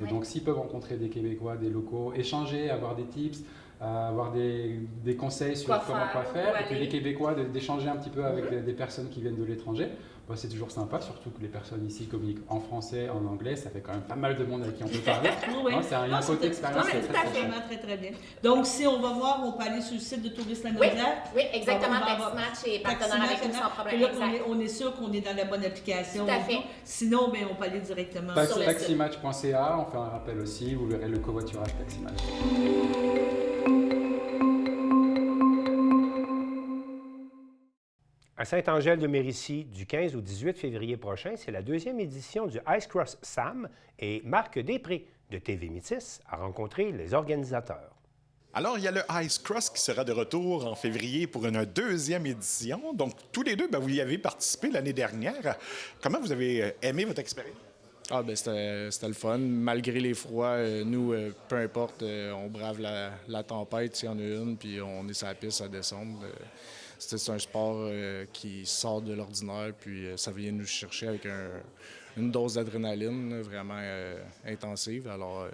Et donc s'ils peuvent rencontrer des Québécois, des locaux, échanger, avoir des tips, avoir des conseils sur quoi faire, et puis les Québécois d'échanger un petit peu avec des personnes qui viennent de l'étranger, c'est toujours sympa, surtout que les personnes ici communiquent en français, en anglais, ça fait quand même pas mal de monde avec qui on peut parler. Oui. C'est un côté expérience qui est très, très chouette. Vraiment très très bien. Donc si on va voir, on peut aller sur le site de Tourisme Lanaudière. Oui, exactement. On va avoir Taximatch est partenaire avec nous sans problème. Là, Exact. on est sûr qu'on est dans la bonne application. Tout à fait. Sinon, on peut aller directement sur le site. Taximatch.ca, on fait un rappel aussi, vous verrez le covoiturage Taximatch. À Saint-Angèle-de-Mérici, du 15 au 18 février prochain, c'est la 2e édition du Ice Cross Sam et Marc Després de TV Métis a rencontré les organisateurs. Alors, il y a le Ice Cross qui sera de retour en février pour une 2e édition. Donc, tous les deux, vous y avez participé l'année dernière. Comment vous avez aimé votre expérience? C'était le fun. Malgré les froids, nous, peu importe, on brave la tempête s'il y en a une, puis on est sur la piste à descendre. C'est un sport qui sort de l'ordinaire, puis ça vient nous chercher avec une dose d'adrénaline vraiment intensive. Alors,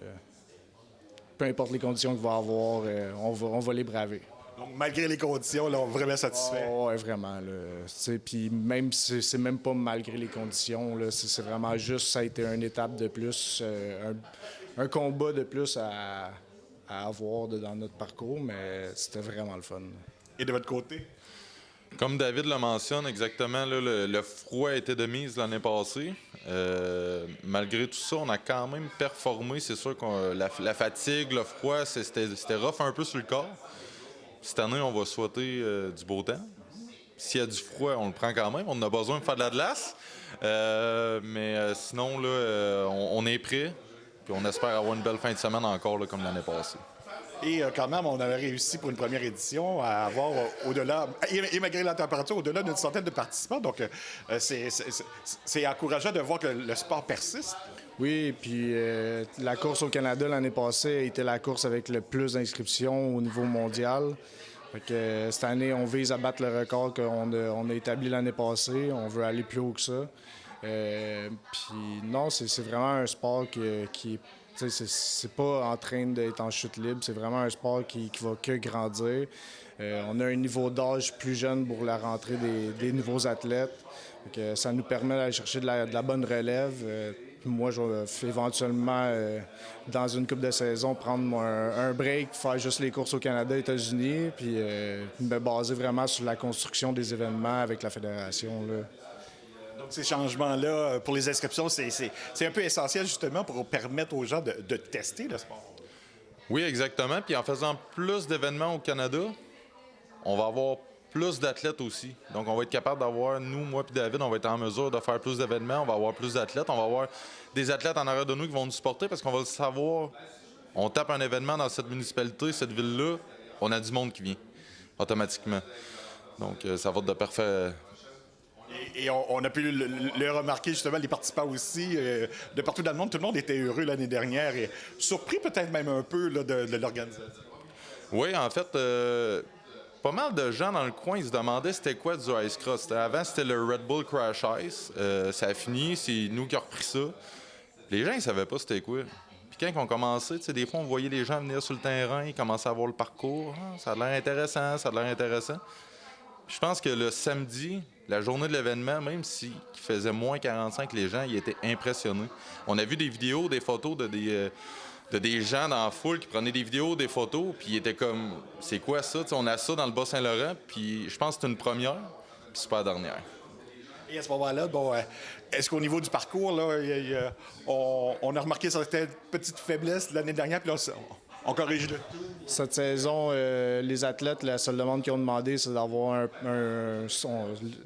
peu importe les conditions qu'il va y avoir, on va les braver. Donc, malgré les conditions, là, on est vraiment satisfait. Oui, vraiment. Puis même, c'est même pas malgré les conditions. C'est vraiment juste, ça a été une étape de plus, un combat de plus à avoir dans notre parcours, mais c'était vraiment le fun. Et de votre côté? Comme David le mentionne exactement, là, le froid était de mise l'année passée. Malgré tout ça, on a quand même performé. C'est sûr que la fatigue, le froid, c'était rough un peu sur le corps. Cette année, on va souhaiter du beau temps. S'il y a du froid, on le prend quand même. On a besoin de faire de la glace. Mais sinon, là, on est prêt. Puis on espère avoir une belle fin de semaine encore, là, comme l'année passée. Et quand même, on avait réussi pour une première édition à avoir au-delà, et malgré la température, au-delà d'une centaine de participants. Donc, c'est encourageant de voir que le sport persiste. Oui, puis la course au Canada l'année passée a été la course avec le plus d'inscriptions au niveau mondial. Fait que, cette année, on vise à battre le record qu'on a établi l'année passée. On veut aller plus haut que ça. Puis non, c'est vraiment un sport qui c'est pas en train d'être en chute libre. C'est vraiment un sport qui va que grandir. On a un niveau d'âge plus jeune pour la rentrée des nouveaux athlètes. Fait que ça nous permet d'aller chercher de la bonne relève. Moi, je vais éventuellement, dans une couple de saison, prendre un break, faire juste les courses au Canada et aux États-Unis, puis me baser vraiment sur la construction des événements avec la fédération, là. Donc, ces changements-là, pour les inscriptions, c'est un peu essentiel, justement, pour permettre aux gens de tester le sport. Oui, exactement. Puis en faisant plus d'événements au Canada, on va avoir plus d'athlètes aussi. Donc, on va être capable d'avoir, nous, moi et David, on va être en mesure de faire plus d'événements, on va avoir plus d'athlètes, on va avoir des athlètes en arrière de nous qui vont nous supporter parce qu'on va le savoir. On tape un événement dans cette municipalité, cette ville-là, on a du monde qui vient, automatiquement. Donc, ça va être de parfait. Et on a pu le remarquer, justement, les participants aussi, de partout dans le monde. Tout le monde était heureux l'année dernière et surpris peut-être même un peu là, de l'organisation. Oui, en fait, pas mal de gens dans le coin, ils se demandaient c'était quoi du Ice Cross. Avant, c'était le Red Bull Crash Ice. Ça a fini, c'est nous qui avons repris ça. Les gens, ils savaient pas c'était quoi. Puis quand ils ont commencé, des fois, on voyait les gens venir sur le terrain, ils commençaient à voir le parcours. Ah, ça a l'air intéressant, ça a l'air intéressant. Puis je pense que le samedi, la journée de l'événement, même s'il faisait moins 45, les gens, ils étaient impressionnés. On a vu des vidéos, des photos de des gens dans la foule qui prenaient des vidéos, des photos, puis ils étaient comme, c'est quoi ça? T'sais, on a ça dans le Bas-Saint-Laurent, puis je pense que c'est une première, puis c'est pas la dernière. Et à ce moment-là, bon, est-ce qu'au niveau du parcours, là, on a remarqué certaines petites faiblesses l'année dernière, puis là, on corrige le tout? Cette saison, les athlètes, la seule demande qu'ils ont demandé, c'est d'avoir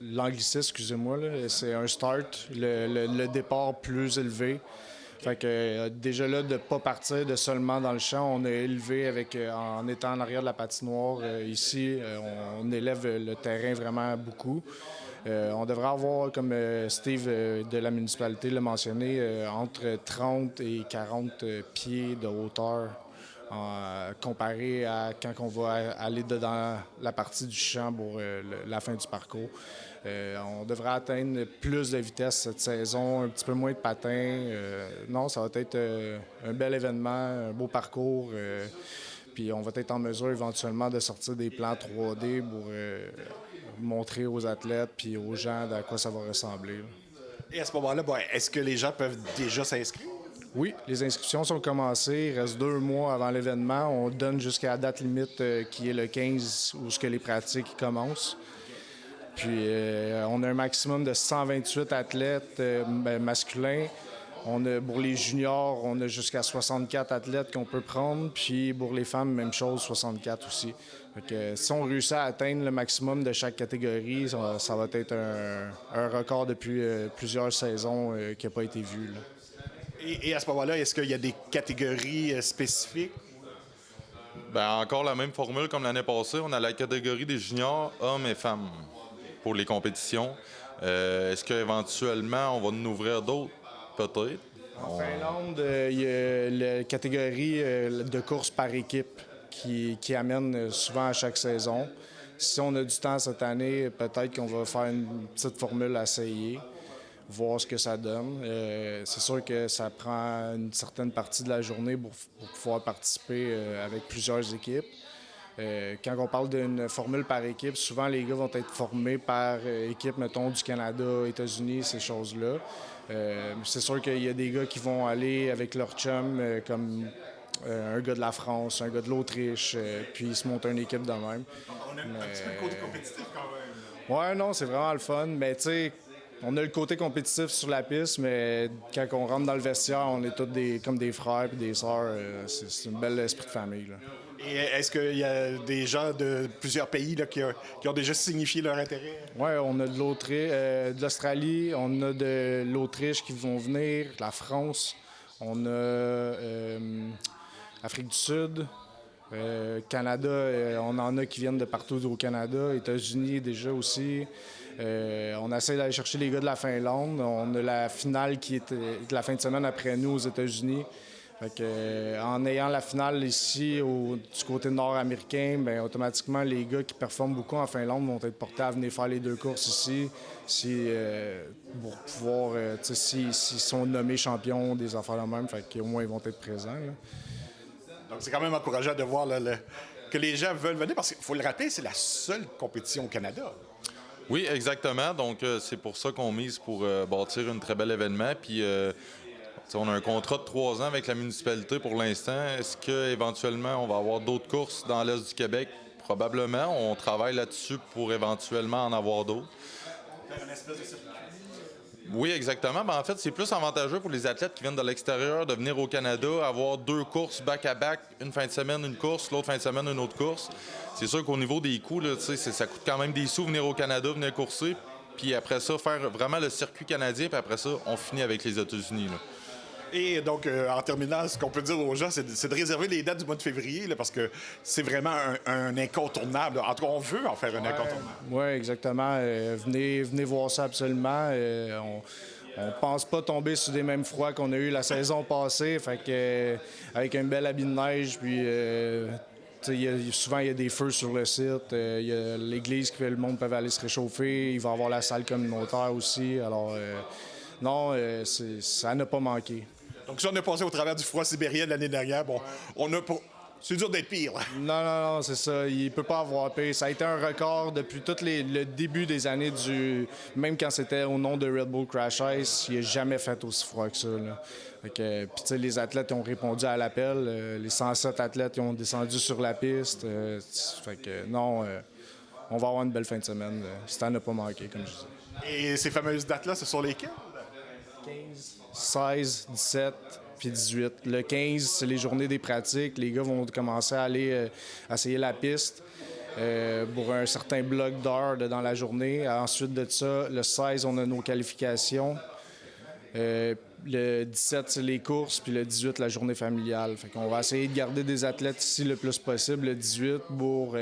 l'anglicisme, excusez-moi, là, c'est un start, le départ plus élevé. Fait que déjà là, de ne pas partir de seulement dans le champ, on a élevé en étant en arrière de la patinoire. Ici, on élève le terrain vraiment beaucoup. On devrait avoir, comme Steve de la municipalité l'a mentionné, entre 30 et 40 pieds de hauteur comparé à quand on va aller dans la partie du champ pour la fin du parcours. On devrait atteindre plus de vitesse cette saison, un petit peu moins de patins. Non, ça va être un bel événement, un beau parcours. Puis on va être en mesure éventuellement de sortir des plans 3D pour montrer aux athlètes puis aux gens à quoi ça va ressembler. Et à ce moment-là, est-ce que les gens peuvent déjà s'inscrire? Oui, les inscriptions sont commencées. Il reste 2 mois avant l'événement. On donne jusqu'à la date limite qui est le 15 où les pratiques commencent. Puis on a un maximum de 128 athlètes masculins. Pour les juniors, on a jusqu'à 64 athlètes qu'on peut prendre. Puis pour les femmes, même chose, 64 aussi. Fait que, si on réussit à atteindre le maximum de chaque catégorie, ça va être un record depuis plusieurs saisons qui n'a pas été vu, là. Et à ce moment-là, est-ce qu'il y a des catégories spécifiques? Bien, encore la même formule comme l'année passée. On a la catégorie des juniors, hommes et femmes, pour les compétitions. Est-ce qu'éventuellement, on va nous ouvrir d'autres? Peut-être. En Finlande, il y a la catégorie de course par équipe qui amène souvent à chaque saison. Si on a du temps cette année, peut-être qu'on va faire une petite formule à essayer, voir ce que ça donne. C'est sûr que ça prend une certaine partie de la journée pour pouvoir participer avec plusieurs équipes. Quand on parle d'une formule par équipe, souvent les gars vont être formés par équipe, mettons, du Canada, États-Unis, ces choses-là. C'est sûr qu'il y a des gars qui vont aller avec leur chum, comme un gars de la France, un gars de l'Autriche, puis ils se montent une équipe de même. On a un petit peu le côté compétitif quand même. Ouais, non, c'est vraiment le fun. Mais tu sais, on a le côté compétitif sur la piste, mais quand on rentre dans le vestiaire, on est tous comme des frères et des sœurs. C'est un bel esprit de famille, là. Et est-ce qu'il y a des gens de plusieurs pays là, qui ont déjà signifié leur intérêt? Oui, on a de l'Australie, on a de l'Autriche qui vont venir, la France, on a Afrique du Sud, Canada, on en a qui viennent de partout au Canada, États-Unis déjà aussi. On essaie d'aller chercher les gars de la Finlande. On a la finale qui est de la fin de semaine après nous aux États-Unis. Fait que, en ayant la finale ici du côté nord-américain, bien, automatiquement, les gars qui performent beaucoup en Finlande vont être portés à venir faire les 2 courses ici pour pouvoir, s'ils sont nommés champions des affaires de même, fait qu'au moins ils vont être présents. Là. Donc c'est quand même encourageant de voir que les gens veulent venir, parce qu'il faut le rappeler, c'est la seule compétition au Canada. Oui, exactement. Donc, c'est pour ça qu'on mise pour bâtir un très bel événement. Puis, on a un contrat de 3 ans avec la municipalité pour l'instant. Est-ce qu'éventuellement, on va avoir d'autres courses dans l'Est du Québec? Probablement. On travaille là-dessus pour éventuellement en avoir d'autres. Faire une espèce de circuit. Oui, exactement. Ben, en fait, c'est plus avantageux pour les athlètes qui viennent de l'extérieur de venir au Canada, avoir 2 courses back-à-back, une fin de semaine, une course, l'autre fin de semaine, une autre course. C'est sûr qu'au niveau des coûts, là, ça coûte quand même des sous venir au Canada, venir courser, puis après ça, faire vraiment le circuit canadien, puis après ça, on finit avec les États-Unis. Là. Et donc, en terminant, ce qu'on peut dire aux gens, c'est de réserver les dates du mois de février, là, parce que c'est vraiment un incontournable. En tout cas, on veut en faire un incontournable. Oui, exactement. Venez voir ça absolument. On pense pas tomber sur des mêmes froids qu'on a eu la saison passée. Fait que, avec un bel habit de neige, puis souvent il y a des feux sur le site. Il y a l'église que le monde peut aller se réchauffer. Il va y avoir la salle communautaire aussi. Alors, non, ça n'a pas manqué. Donc, si on est passé au travers du froid sibérien de l'année dernière, bon, c'est dur d'être pire. Non, c'est ça. Il peut pas avoir pire. Ça a été un record depuis le début des années même quand c'était au nom de Red Bull Crash Ice, il n'a jamais fait aussi froid que ça. Puis, les athlètes ont répondu à l'appel. Les 107 athlètes ont descendu sur la piste. Fait que, non, on va avoir une belle fin de semaine. Ça n'a pas manqué, comme je disais. Et ces fameuses dates-là, ce sont lesquelles? 15, 16, 17 puis 18. Le 15, c'est les journées des pratiques. Les gars vont commencer à aller essayer la piste pour un certain bloc d'heures dans la journée. Ensuite de ça, le 16, on a nos qualifications. Le 17, c'est les courses, puis le 18, la journée familiale. Fait qu'on va essayer de garder des athlètes ici le plus possible le 18 pour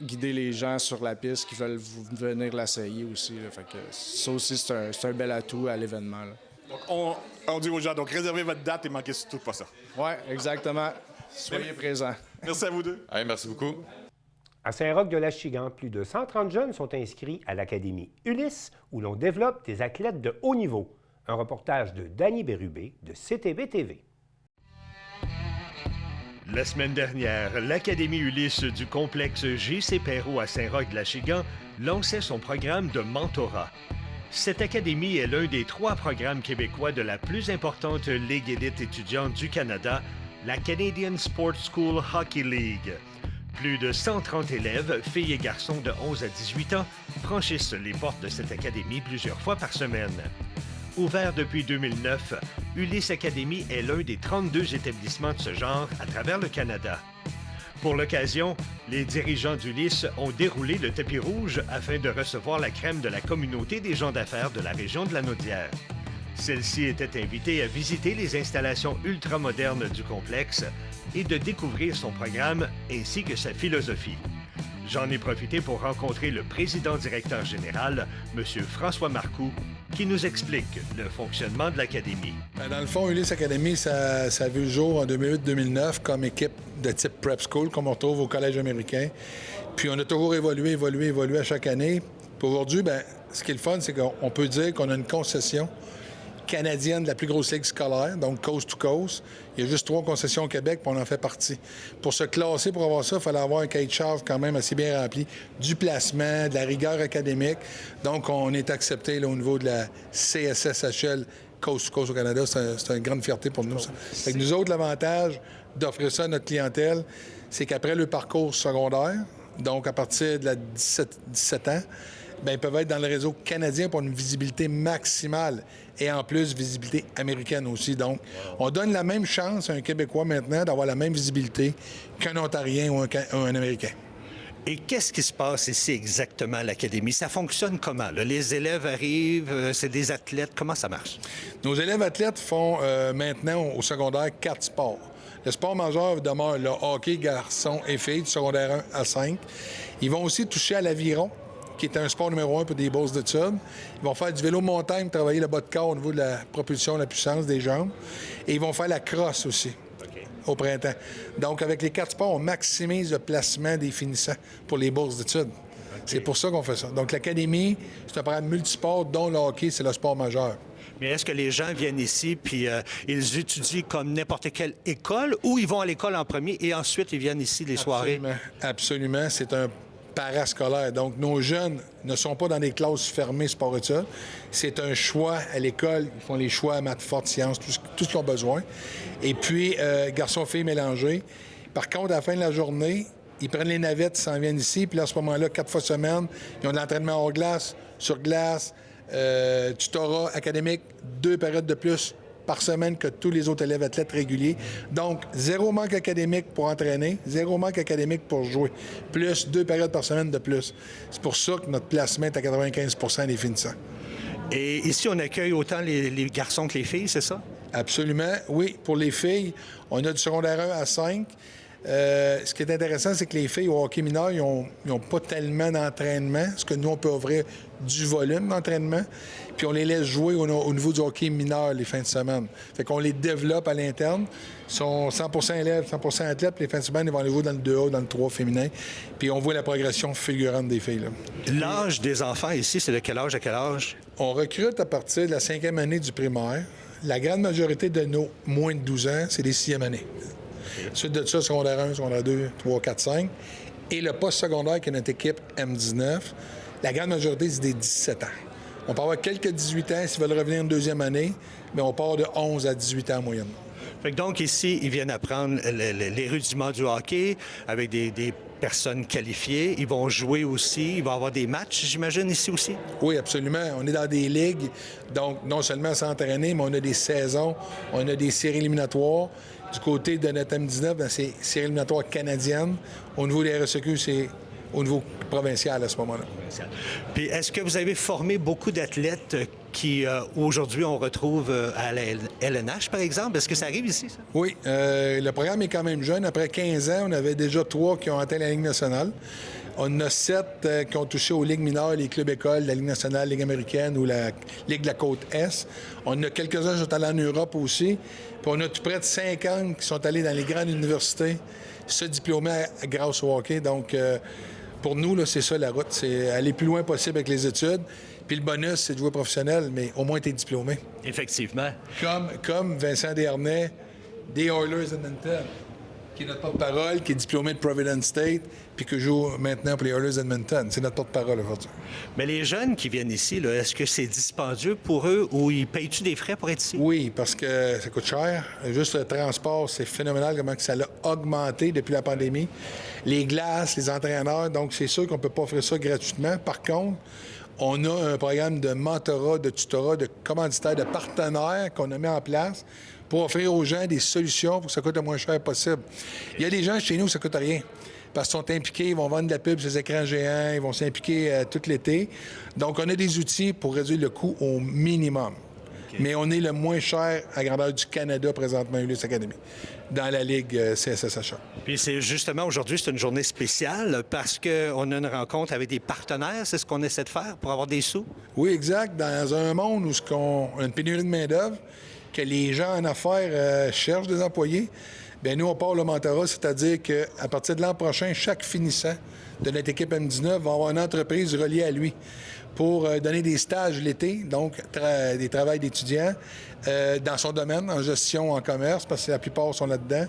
guider les gens sur la piste qui veulent venir l'essayer aussi. Là. Fait que ça aussi, c'est un bel atout à l'événement. Là. Donc, on dit aux gens, donc réservez votre date et manquez surtout pas ça. Oui, exactement. Soyez présents. Merci à vous deux. Hey, merci beaucoup. À Saint-Roch-de-l'Achigan, plus de 130 jeunes sont inscrits à l'Académie Ulysse, où l'on développe des athlètes de haut niveau. Un reportage de Danny Bérubé de CTV-TV. La semaine dernière, l'Académie Ulysse du complexe J.C. Perrot à Saint-Roch-de-l'Achigan lançait son programme de mentorat. Cette académie est l'un des 3 programmes québécois de la plus importante ligue élite étudiante du Canada, la Canadian Sports School Hockey League. Plus de 130 élèves, filles et garçons de 11 à 18 ans, franchissent les portes de cette académie plusieurs fois par semaine. Ouvert depuis 2009, Ulysse Academy est l'un des 32 établissements de ce genre à travers le Canada. Pour l'occasion, les dirigeants d'Ulysse ont déroulé le tapis rouge afin de recevoir la crème de la communauté des gens d'affaires de la région de la Naudière. Celle-ci était invitée à visiter les installations ultramodernes du complexe et de découvrir son programme ainsi que sa philosophie. J'en ai profité pour rencontrer le président-directeur général, M. François Marcoux, qui nous explique le fonctionnement de l'Académie. Dans le fond, Ulysse Academy, ça a vu le jour en 2008-2009 comme équipe de type prep school, comme on retrouve au collège américain. Puis on a toujours évolué à chaque année. Puis aujourd'hui, ce qui est le fun, c'est qu'on peut dire qu'on a une concession canadienne de la plus grosse ligue scolaire, donc coast to coast. Il y a juste 3 concessions au Québec, puis on en fait partie. Pour se classer, pour avoir ça, il fallait avoir un cahier de charge quand même assez bien rempli, du placement, de la rigueur académique. Donc, on est accepté là, au niveau de la CSSHL coast to coast au Canada. C'est une grande fierté pour nous. Ça. Fait que nous autres, l'avantage d'offrir ça à notre clientèle, c'est qu'après le parcours secondaire, donc à partir de la 17 ans, ils peuvent être dans le réseau canadien pour une visibilité maximale et en plus, visibilité américaine aussi. Donc, on donne la même chance à un Québécois maintenant d'avoir la même visibilité qu'un Ontarien ou un Américain. Et qu'est-ce qui se passe ici exactement à l'Académie? Ça fonctionne comment? Là? Les élèves arrivent, c'est des athlètes, comment ça marche? Nos élèves athlètes font maintenant au secondaire 4 sports. Le sport majeur demeure le hockey garçons et filles du secondaire 1 à 5. Ils vont aussi toucher à l'aviron, qui est un sport numéro 1 pour des bourses d'études. Ils vont faire du vélo montagne, travailler le bas de corps au niveau de la propulsion, la puissance des jambes. Et ils vont faire la crosse aussi. Au printemps. Donc, avec les 4 sports, on maximise le placement des finissants pour les bourses d'études. C'est pour ça qu'on fait ça. Donc, l'académie, c'est un programme multisport dont le hockey, c'est le sport majeur. Mais est-ce que les gens viennent ici puis ils étudient comme n'importe quelle école ou ils vont à l'école en premier et ensuite ils viennent ici les soirées? Absolument. C'est un parascolaire. Donc, nos jeunes ne sont pas dans des classes fermées sport-études. C'est un choix à l'école. Ils font les choix à maths fortes, sciences, tout ce qu'ils ont besoin. Et puis, garçons-filles mélangés. Par contre, à la fin de la journée, ils prennent les navettes, ils s'en viennent ici. Puis là, à ce moment-là, 4 fois semaine, ils ont de l'entraînement hors glace, sur glace, tutorat académique, 2 périodes de plus par semaine que tous les autres élèves athlètes réguliers. Donc, 0 manque académique pour entraîner, 0 manque académique pour jouer, plus 2 périodes par semaine de plus. C'est pour ça que notre placement est à 95 des finissants. Et ici, on accueille autant les garçons que les filles, c'est ça? Absolument, oui. Pour les filles, on a du secondaire 1 à 5. Ce qui est intéressant, c'est que les filles au hockey mineur, ils n'ont pas tellement d'entraînement, parce que nous, on peut offrir du volume d'entraînement, puis on les laisse jouer au niveau du hockey mineur les fins de semaine. Fait qu'on les développe à l'interne. Ils sont 100% élèves, 100% athlètes, puis les fins de semaine, ils vont aller jouer dans le 2A, dans le 3 féminin, puis on voit la progression fulgurante des filles. Là. L'âge des enfants ici, c'est de quel âge à quel âge? On recrute à partir de la 5e année du primaire. La grande majorité de nos moins de 12 ans, c'est des 6e années. Ensuite de ça, secondaire 1, secondaire 2, 3, 4, 5. Et le post-secondaire, qui est notre équipe M19, la grande majorité, c'est des 17 ans. On peut avoir quelques 18 ans s'ils veulent revenir une 2e année, mais on part de 11 à 18 ans en moyenne. Fait que donc ici, ils viennent apprendre les rudiments du hockey avec des personnes qualifiées. Ils vont jouer aussi. Il va y avoir des matchs, j'imagine, ici aussi? Oui, absolument. On est dans des ligues, donc non seulement s'entraîner, mais on a des saisons, on a des séries éliminatoires. Du côté de notre M19, c'est séries éliminatoires canadiennes. Au niveau des RSEQ, c'est au niveau provincial à ce moment-là. Puis est-ce que vous avez formé beaucoup d'athlètes qui, aujourd'hui, on retrouve à la LNH, par exemple? Est-ce que ça arrive ici, ça? Oui. Le programme est quand même jeune. Après 15 ans, on avait déjà 3 qui ont atteint la Ligue nationale. On a 7 qui ont touché aux ligues mineures, les clubs écoles, la Ligue nationale, la Ligue américaine ou la Ligue de la Côte-Est. On a quelques-uns qui sont allés en Europe aussi. Puis on a tout près de 50 qui sont allés dans les grandes universités se diplômer grâce au hockey. Donc, pour nous, là, c'est ça la route. C'est aller le plus loin possible avec les études. Puis le bonus, c'est de jouer professionnel, mais au moins, tu es diplômé. Effectivement. Comme Vincent Desharnais des Oilers Edmonton, qui est notre porte-parole, qui est diplômé de Providence State, puis qui joue maintenant pour les Oilers Edmonton. C'est notre porte-parole aujourd'hui. Mais les jeunes qui viennent ici, là, est-ce que c'est dispendieux pour eux ou ils payent-tu des frais pour être ici? Oui, parce que ça coûte cher. Juste le transport, c'est phénoménal comment ça l'a augmenté depuis la pandémie. Les glaces, les entraîneurs, donc c'est sûr qu'on ne peut pas offrir ça gratuitement. Par contre, on a un programme de mentorat, de tutorat, de commanditaire, de partenaires qu'on a mis en place pour offrir aux gens des solutions pour que ça coûte le moins cher possible. Il y a des gens chez nous où ça ne coûte rien. Parce qu'ils sont impliqués, ils vont vendre de la pub sur les écrans géants, ils vont s'impliquer tout l'été. Donc, on a des outils pour réduire le coût au minimum. Okay. Mais on est le moins cher à grandeur du Canada présentement, Ulysse Academy, dans la Ligue CSSHA. Puis c'est justement, aujourd'hui, c'est une journée spéciale parce qu'on a une rencontre avec des partenaires. C'est ce qu'on essaie de faire pour avoir des sous? Oui, exact. Dans un monde où on a une pénurie de main-d'œuvre, que les gens en affaires cherchent des employés, bien, nous, on part le mentorat, c'est-à-dire qu'à partir de l'an prochain, chaque finissant de notre équipe M19 va avoir une entreprise reliée à lui pour donner des stages l'été, donc des travails d'étudiants dans son domaine, en gestion, en commerce, parce que la plupart sont là-dedans.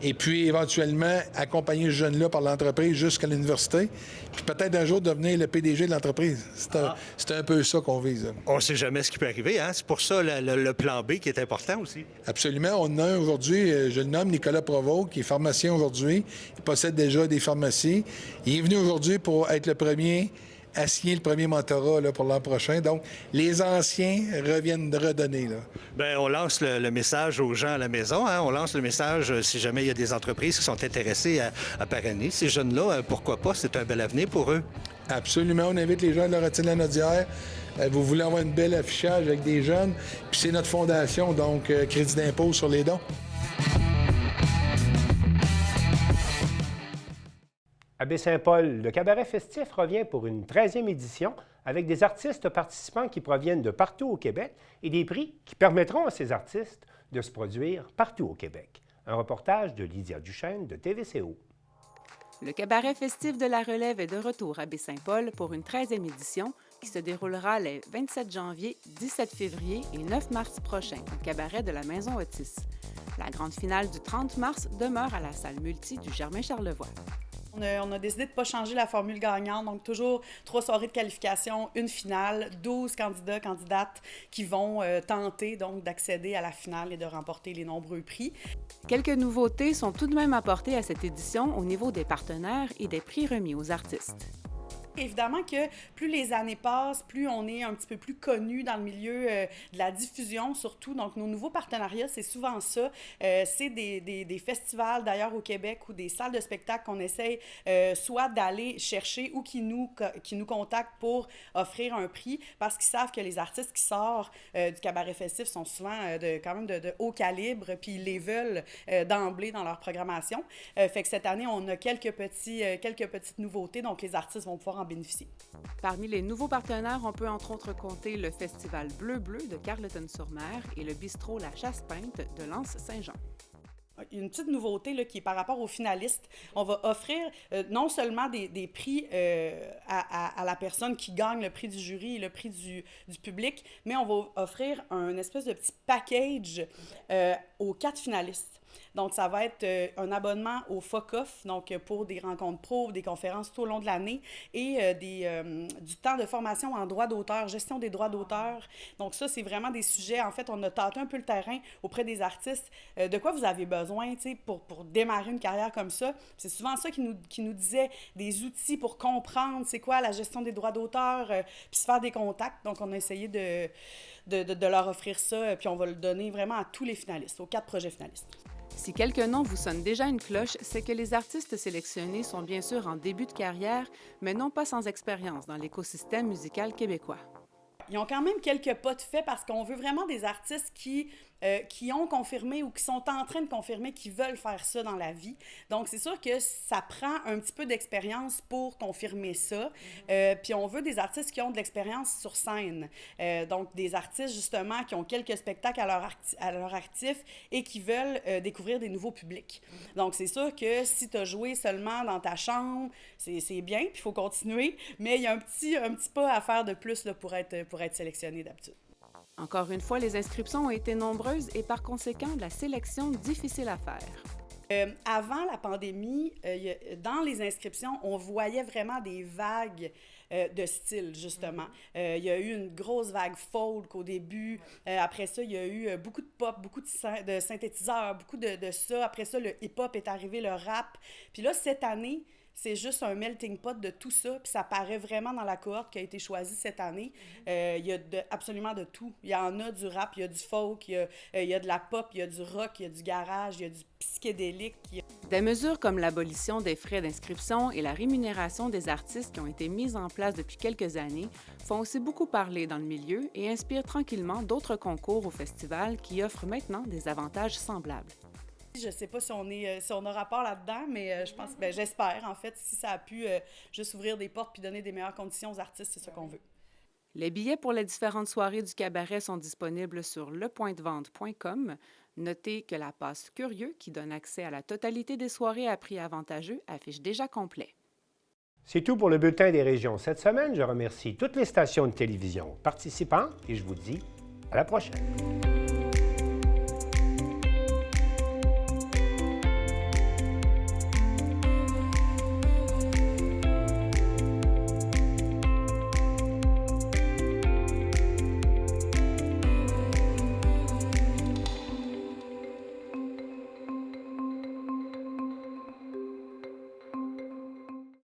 Et puis, éventuellement, accompagner ce jeune-là par l'entreprise jusqu'à l'université, puis peut-être un jour devenir le PDG de l'entreprise. C'est un peu ça qu'on vise. On ne sait jamais ce qui peut arriver, hein? C'est pour ça le plan B qui est important aussi. Absolument. On a un aujourd'hui, je le nomme Nicolas Provost, qui est pharmacien aujourd'hui. Il possède déjà des pharmacies. Il est venu aujourd'hui pour être le premier à signer le premier mentorat là, pour l'an prochain. Donc, les anciens reviennent de redonner. Là. Bien, on lance le message aux gens à la maison. Hein? On lance le message si jamais il y a des entreprises qui sont intéressées à parrainer ces jeunes-là. Pourquoi pas? C'est un bel avenir pour eux. Absolument. On invite les jeunes de Laurentide-Lanaudière. Vous voulez avoir une belle affichage avec des jeunes. Puis c'est notre fondation, donc crédit d'impôt sur les dons. À Baie-Saint-Paul, le cabaret festif revient pour une 13e édition avec des artistes participants qui proviennent de partout au Québec et des prix qui permettront à ces artistes de se produire partout au Québec. Un reportage de Lydia Duchesne de TVCO. Le cabaret festif de la Relève est de retour à Baie-Saint-Paul pour une 13e édition qui se déroulera les 27 janvier, 17 février et 9 mars prochains au cabaret de la Maison Otis. La grande finale du 30 mars demeure à la salle multi du Germain-Charlevoix. On a décidé de ne pas changer la formule gagnante, donc toujours 3 soirées de qualification, une finale, 12 candidats, candidates qui vont tenter donc d'accéder à la finale et de remporter les nombreux prix. Quelques nouveautés sont tout de même apportées à cette édition au niveau des partenaires et des prix remis aux artistes. Évidemment que plus les années passent, plus on est un petit peu plus connu dans le milieu de la diffusion surtout. Donc, nos nouveaux partenariats, c'est souvent ça. C'est des festivals d'ailleurs au Québec ou des salles de spectacle qu'on essaye soit d'aller chercher ou qui nous contactent pour offrir un prix parce qu'ils savent que les artistes qui sortent du cabaret festif sont souvent quand même de haut calibre puis ils les veulent d'emblée dans leur programmation. Fait que cette année, on a quelques petites nouveautés, donc les artistes vont pouvoir en bénéficier. Parmi les nouveaux partenaires, on peut entre autres compter le Festival Bleu-Bleu de Carleton-sur-Mer et le bistrot La Chasse-Peinte de L'Anse-Saint-Jean. Une petite nouveauté là, qui est par rapport aux finalistes. On va offrir non seulement des prix à la personne qui gagne le prix du jury et le prix du public, mais on va offrir un espèce de petit package aux 4 finalistes. Donc, ça va être un abonnement au FOCOF, donc pour des rencontres pro, des conférences tout au long de l'année et du temps de formation en droit d'auteur, gestion des droits d'auteur. Donc, ça, c'est vraiment des sujets. En fait, on a tâté un peu le terrain auprès des artistes. De quoi vous avez besoin, tu sais, pour démarrer une carrière comme ça? C'est souvent ça qui nous disait des outils pour comprendre c'est quoi la gestion des droits d'auteur, puis se faire des contacts. Donc, on a essayé de leur offrir ça, puis on va le donner vraiment à tous les finalistes, aux 4 projets finalistes. Si quelques noms vous sonnent déjà une cloche, c'est que les artistes sélectionnés sont bien sûr en début de carrière, mais non pas sans expérience dans l'écosystème musical québécois. Ils ont quand même quelques pas de fait parce qu'on veut vraiment des artistes qui ont confirmé ou qui sont en train de confirmer qu'ils veulent faire ça dans la vie. Donc, c'est sûr que ça prend un petit peu d'expérience pour confirmer ça. Puis, on veut des artistes qui ont de l'expérience sur scène. Donc, des artistes, justement, qui ont quelques spectacles à leur actif et qui veulent découvrir des nouveaux publics. Donc, c'est sûr que si tu as joué seulement dans ta chambre, c'est bien, puis il faut continuer, mais il y a un petit pas à faire de plus là, pour être sélectionné d'habitude. Encore une fois, les inscriptions ont été nombreuses et par conséquent, la sélection difficile à faire. Avant la pandémie, dans les inscriptions, on voyait vraiment des vagues de style, justement. Il y a eu une grosse vague folk au début. Après ça, il y a eu beaucoup de pop, beaucoup de synthétiseurs, beaucoup de ça. Après ça, le hip-hop est arrivé, le rap. Puis là, cette année, c'est juste un melting pot de tout ça, puis ça paraît vraiment dans la cohorte qui a été choisie cette année. Il y a absolument de tout. Il y en a du rap, il y a du folk, il y a de la pop, il y a du rock, il y a du garage, il y a du psychédélique. Des mesures comme l'abolition des frais d'inscription et la rémunération des artistes qui ont été mises en place depuis quelques années font aussi beaucoup parler dans le milieu et inspirent tranquillement d'autres concours au festival qui offrent maintenant des avantages semblables. Je ne sais pas si on a rapport là-dedans, mais je pense, j'espère, en fait, si ça a pu juste ouvrir des portes puis donner des meilleures conditions aux artistes, c'est ça qu'on veut. Les billets pour les différentes soirées du cabaret sont disponibles sur lepointdevente.com. Notez que la passe Curieux, qui donne accès à la totalité des soirées à prix avantageux, affiche déjà complet. C'est tout pour le Bulletin des régions cette semaine. Je remercie toutes les stations de télévision participantes et je vous dis à la prochaine.